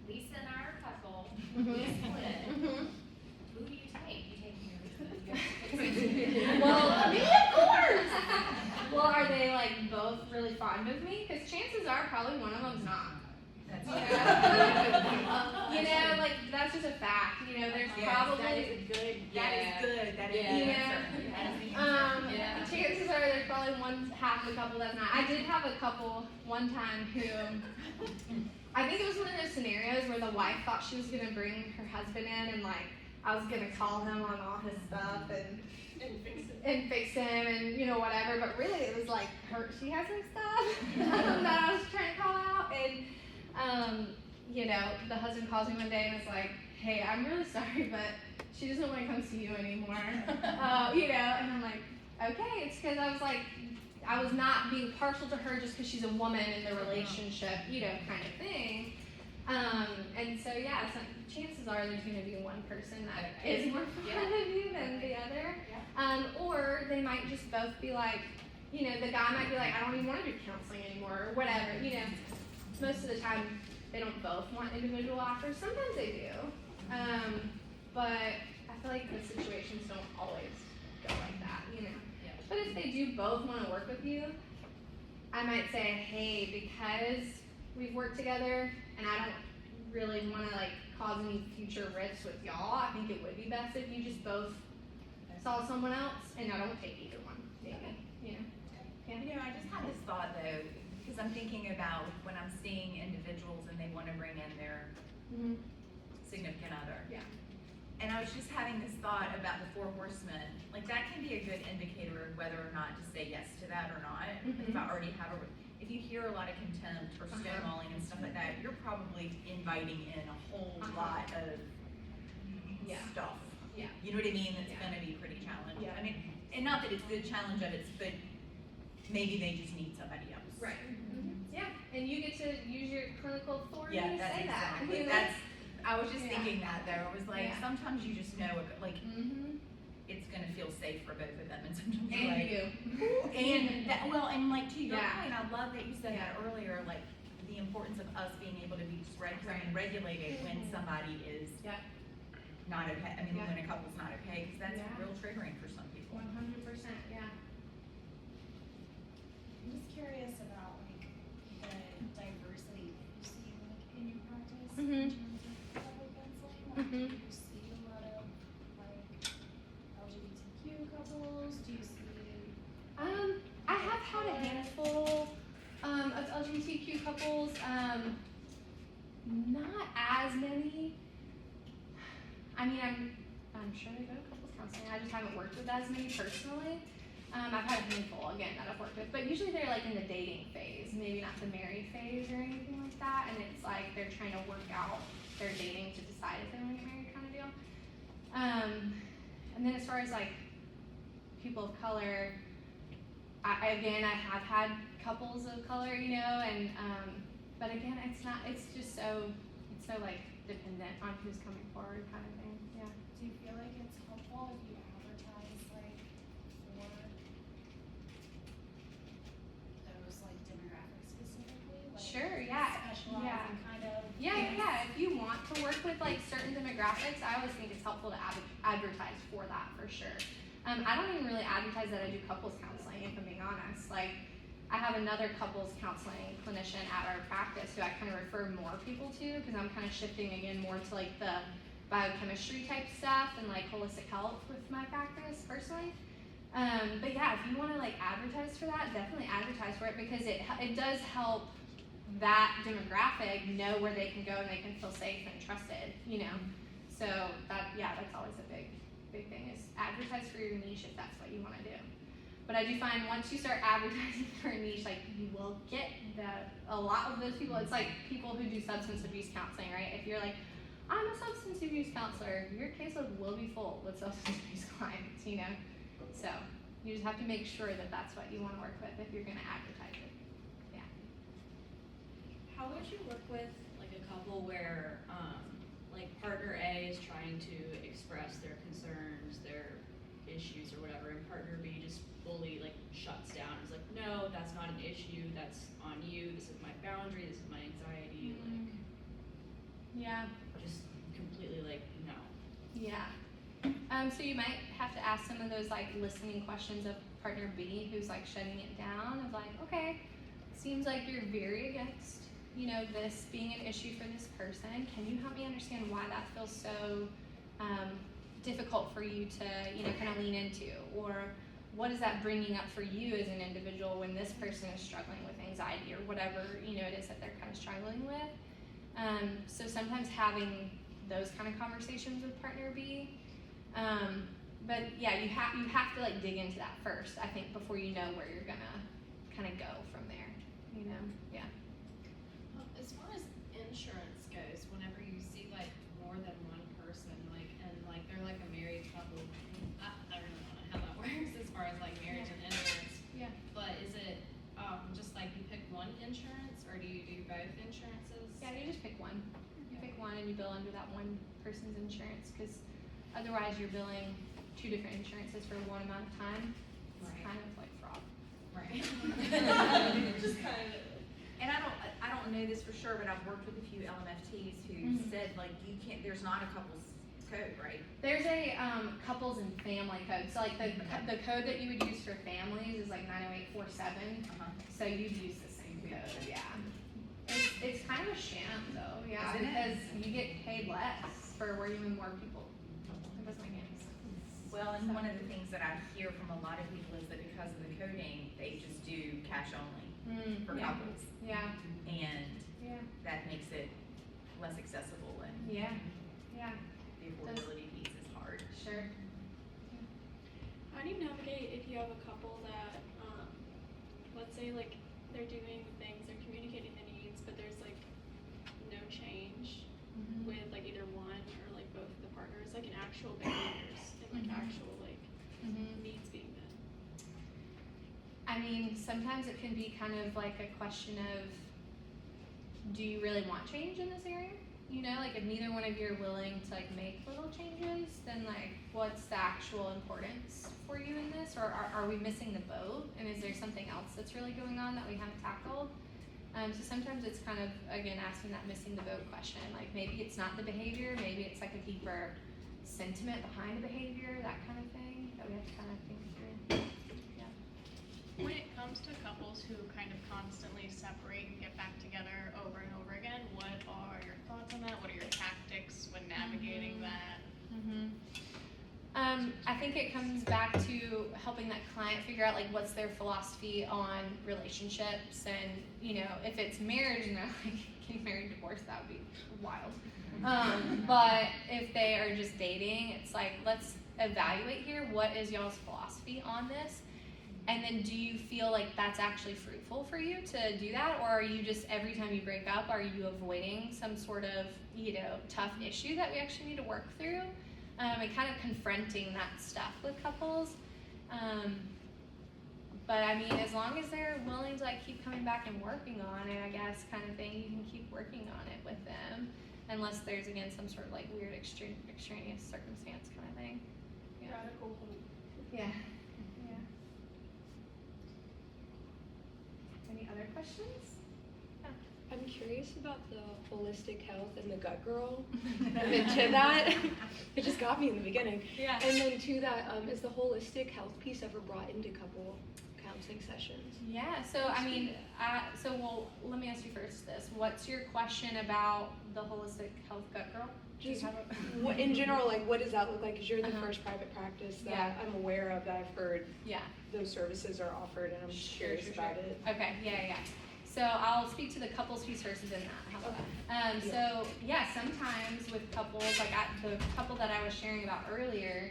Lisa and I are a couple, Mhm. we split. Mhm. Who do you take? You take me. Well, I mean, of course. Well, are they like both really fond of me? Because chances are probably one of them's not. That's You know, like that's just a fact. You know, there's probably that is good. That is you good. know, chances are there's probably one half of the couple that's not. I did have a couple one time who I think it was one of those scenarios where the wife thought she was gonna bring her husband in and like I was gonna call him on all his stuff and fix him and you know whatever, but really it was like she has some stuff that I was trying to call out and you know, the husband calls me one day and is like, hey, I'm really sorry, but she doesn't want to come see you anymore. You know, and I'm like, okay, it's because I was like, I was not being partial to her just because she's a woman in the relationship, you know, kind of thing. And so, yeah, chances are there's going to be one person that is more fond of you than the other. Or they might just both be like, you know, the guy might be like, I don't even want to do counseling anymore, or whatever, you know. Most of the time, they don't both want individual offers. Sometimes they do. But I feel like the situations don't always go like that, you know. But if they do both want to work with you, I might say, hey, because we've worked together and I don't really want to like cause any future rifts with y'all, I think it would be best if you just both saw someone else and I don't take either one, maybe, you know? You know, I just had this thought though, because I'm thinking about when I'm seeing individuals and they want to bring in their significant other. Yeah. And I was just having this thought about the 4 horsemen. Like that can be a good indicator of whether or not to say yes to that or not. If I already have if you hear a lot of contempt or stonewalling and stuff like that, you're probably inviting in a whole lot of stuff. Yeah. You know what I mean? That's gonna be pretty challenging. Yeah. I mean, and not that it's the challenge of it, but maybe they just need somebody else. Right. Yeah, and you get to use your clinical authority to Yeah, that's say that. exactly. You know? That's. I was just Yeah. thinking that though. I was like, Yeah. sometimes you just know, like, it's gonna feel safe for both of them, and sometimes you're And like, you. and that, well, and like to your Yeah. point, I love that you said Yeah. that earlier, like the importance of us being able to be regulated when somebody is not okay. I mean, Yeah. when a couple's not okay, because that's Yeah. real triggering for some people. 100%, yeah. I'm just curious about like the diversity that you see like in your practice in terms of public counseling. Like, do you see a lot of like LGBTQ couples? Do you see? I have had a handful of LGBTQ couples. Not as many. I mean, I'm sure they go to couples counseling. I just haven't worked with as many personally. I've had a handful again that I've worked with, but usually they're like in the dating phase, maybe not the married phase or anything like that. And it's like they're trying to work out their dating to decide if they want to get married, kind of deal. And then as far as like people of color, I have had couples of color, you know, and but again, it's just so like dependent on who's coming forward, kind of thing. Yeah. Do you feel like it's helpful if you advertise like for those like demographics specifically? Like, Sure, yeah. Specialize Yeah. in kind of. Yeah. If you want to work with like certain demographics, I always think it's helpful to advertise for that for sure. I don't even really advertise that I do couples counseling, if I'm being honest. Like, I have another couples counseling clinician at our practice who I kind of refer more people to because I'm kind of shifting again more to like the biochemistry type stuff and like holistic health with my practice personally. But yeah, if you want to like advertise for that, definitely advertise for it because it does help that demographic know where they can go and they can feel safe and trusted, you know. So that's always a big thing is advertise for your niche if that's what you want to do. But I do find once you start advertising for a niche, like you will get a lot of those people. It's like people who do substance abuse counseling, right? If you're like, I'm a substance abuse counselor, your caseload will be full with substance abuse clients, you know? So you just have to make sure that that's what you want to work with if you're going to advertise it. Yeah. How would you work with like a couple where like partner A is trying to express their concerns, their issues or whatever, and partner B just fully like shuts down. It's like, no, that's not an issue, that's on you, this is my boundary, this is my anxiety, like Yeah. just completely like no. Yeah. So you might have to ask some of those like listening questions of partner B who's like shutting it down of like, okay, seems like you're very against, you know, this being an issue for this person. Can you help me understand why that feels so difficult for you to, you know, kind of lean into? Or what is that bringing up for you as an individual when this person is struggling with anxiety or whatever, you know, it is that they're kind of struggling with? So sometimes having those kind of conversations with partner B. But yeah, you have to like dig into that first, I think, before you know where you're gonna kind of go from there, you know? Yeah. As far as insurance goes, whenever you see like more than one person, like and like they're like a married couple, I don't really know how that works as far as like marriage and insurance. Yeah. But is it just like you pick one insurance or do you do both insurances? Yeah, you just pick one. You pick one and you bill under that one person's insurance because otherwise you're billing two different insurances for one amount of time. It's Right. kind of like fraud. Right. Just kind of. And I don't know this for sure, but I've worked with a few LMFTs who said like you can't. There's not a couples code, right? There's a couples and family code. So like the code that you would use for families is like 90847. So you'd use the same code, yeah. It's kind of a sham though, yeah, Isn't it? because you get paid less for working with more people. It doesn't make any sense. Well, and one of the things that I hear from a lot of people is that because of the coding, they just do cash only for Yeah. couples. Yeah. And Yeah. that makes it less accessible and Yeah. Yeah. the affordability piece is hard. Sure. How do you navigate if you have a couple that, let's say like they're doing things, they're communicating the needs, but there's like no change with like either one or like both of the partners, like an actual barriers and like actual like needs being met? I mean, sometimes it can be kind of like a question of, do you really want change in this area? You know, like if neither one of you are willing to like make little changes, then like what's the actual importance for you in this? Or are we missing the boat? And is there something else that's really going on that we haven't tackled? So sometimes it's kind of, again, asking that missing the boat question. Like maybe it's not the behavior, maybe it's like a deeper sentiment behind the behavior, that kind of thing that we have to kind of think through. Yeah. When it comes to couples who kind of constantly separate and get back together over and over again, what are your thoughts on that? What are your tactics when navigating that? I think it comes back to helping that client figure out like what's their philosophy on relationships, and you know, if it's marriage and they're like getting married, divorced, that would be wild. But if they are just dating, it's like, let's evaluate here, what is y'all's philosophy on this? And then do you feel like that's actually fruitful for you to do that? Or are you just, every time you break up, are you avoiding some sort of, you know, tough issue that we actually need to work through? And kind of confronting that stuff with couples. But I mean, as long as they're willing to like keep coming back and working on it, I guess, kind of thing, you can keep working on it with them. Unless there's, again, some sort of like weird extraneous circumstance kind of thing. Yeah. Radical hope. Yeah. Yeah. Any other questions? I'm curious about the holistic health and the gut girl. And to that, it just got me in the beginning. Yeah. And then to that, is the holistic health piece ever brought into couple counseling sessions? Yeah, so I mean, let me ask you first this. What's your question about the holistic health gut girl? Just what, in general, like what does that look like? Because you're the first private practice that I'm aware of, that I've heard those services are offered, and I'm curious about it. Okay, yeah. So I'll speak to the couples piece first and then that. How about that? So yeah, sometimes with couples, like the couple that I was sharing about earlier,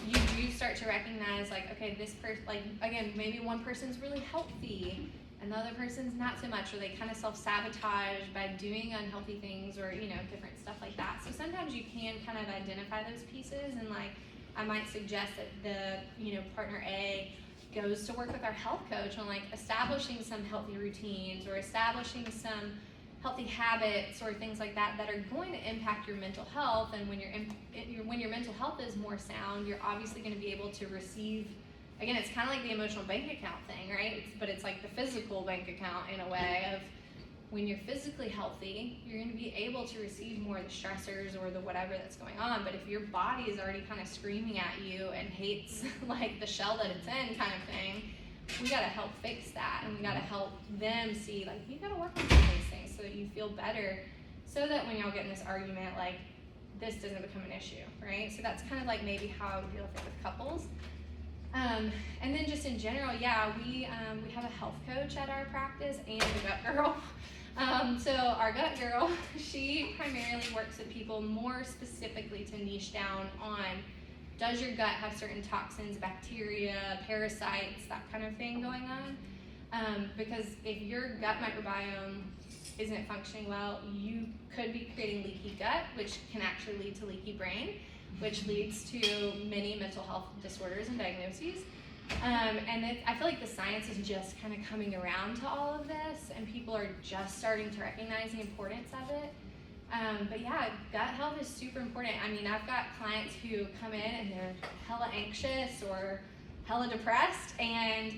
you do start to recognize like, okay, this person, like again, maybe one person's really healthy and the other person's not so much, or they kind of self-sabotage by doing unhealthy things, or you know, different stuff like that. So sometimes you can kind of identify those pieces, and like I might suggest that the partner A goes to work with our health coach on like establishing some healthy routines or establishing some healthy habits or things like that that are going to impact your mental health. And when your mental health is more sound, you're obviously going to be able to receive, again, it's kind of like the emotional bank account thing, right? But it's like the physical bank account in a way of, when you're physically healthy, you're going to be able to receive more of the stressors or the whatever that's going on. But if your body is already kind of screaming at you and hates like the shell that it's in kind of thing, we got to help fix that, and we got to help them see like, you got to work on some of these things so that you feel better, so that when y'all get in this argument, like this doesn't become an issue, right? So that's kind of like maybe how I would deal with it with couples. And then just in general, yeah, we have a health coach at our practice and a gut girl. So our gut girl, she primarily works with people more specifically to niche down on, does your gut have certain toxins, bacteria, parasites, that kind of thing going on? Because if your gut microbiome isn't functioning well, you could be creating leaky gut, which can actually lead to leaky brain, which leads to many mental health disorders and diagnoses. And I feel like the science is just kind of coming around to all of this, and people are just starting to recognize the importance of it. But yeah, gut health is super important. I mean, I've got clients who come in and they're hella anxious or hella depressed, and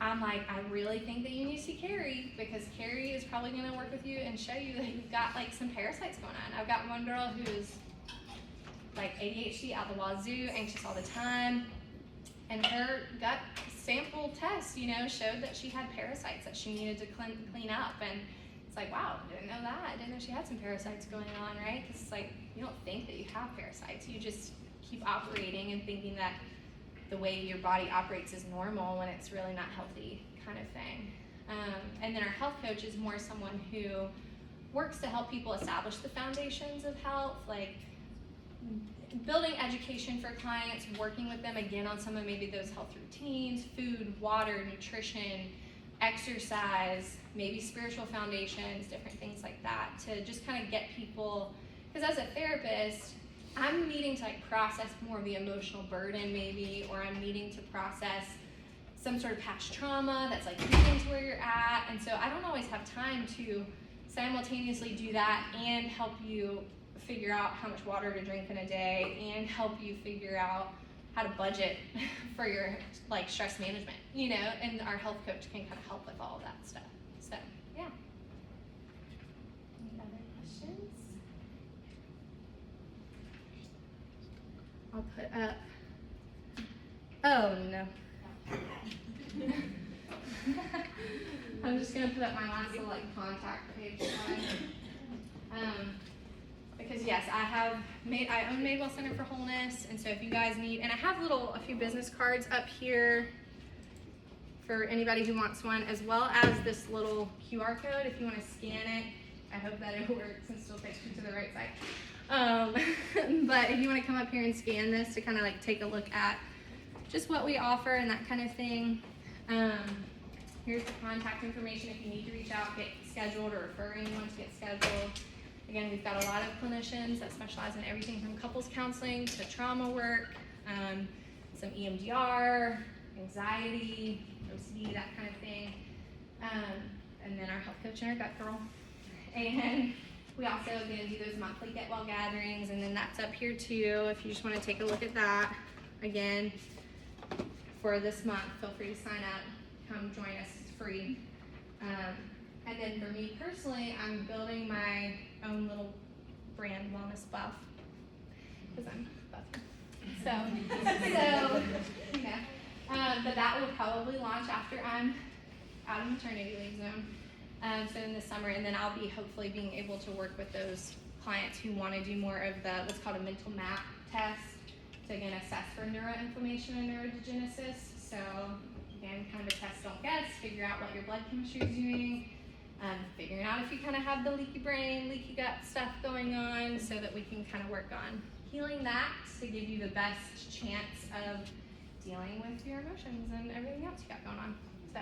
I'm like, I really think that you need to see Carrie, because Carrie is probably going to work with you and show you that you've got like some parasites going on. I've got one girl who's like ADHD out the wazoo, anxious all the time. And her gut sample test, you know, showed that she had parasites that she needed to clean up. And it's like, wow, didn't know that. I didn't know she had some parasites going on, right? Because it's like, you don't think that you have parasites. You just keep operating and thinking that the way your body operates is normal when it's really not healthy, kind of thing. And then our health coach is more someone who works to help people establish the foundations of health, like building education for clients, working with them again on some of maybe those health routines, food, water, nutrition, exercise, maybe spiritual foundations, different things like that, to just kind of get people, because as a therapist, I'm needing to like process more of the emotional burden maybe, or I'm needing to process some sort of past trauma that's like leading to where you're at. And so I don't always have time to simultaneously do that and help you figure out how much water to drink in a day and help you figure out how to budget for your like stress management, you know, and our health coach can kind of help with all of that stuff. So yeah. Any other questions? I'll put up, oh no. I'm just gonna put up my last little like contact page slide. Because yes, I own Madewell Center for Wholeness, and so if you guys need, and I have a few business cards up here for anybody who wants one, as well as this little QR code if you want to scan it. I hope that it works and still takes you to the right side. But if you want to come up here and scan this to kind of like take a look at just what we offer and that kind of thing. Here's the contact information if you need to reach out, get scheduled, or refer anyone to get scheduled. Again, we've got a lot of clinicians that specialize in everything from couples counseling to trauma work, some EMDR, anxiety, OCD, that kind of thing. And then our health coach and our gut girl. And we also, again, do those monthly Get Well gatherings, and then that's up here too if you just want to take a look at that. Again, for this month, feel free to sign up, come join us, it's free. And then for me personally, I'm building my own little brand, Wellness Buff, because I'm buff. So yeah. But that will probably launch after I'm out of maternity leave zone. So in the summer, and then I'll be hopefully being able to work with those clients who want to do more of the what's called a mental map test to again assess for neuroinflammation and neurodegenesis. So again, kind of a test don't guess, figure out what your blood chemistry is doing, figuring out if you kind of have the leaky brain, leaky gut stuff going on, so that we can kind of work on healing that to give you the best chance of dealing with your emotions and everything else you got going on.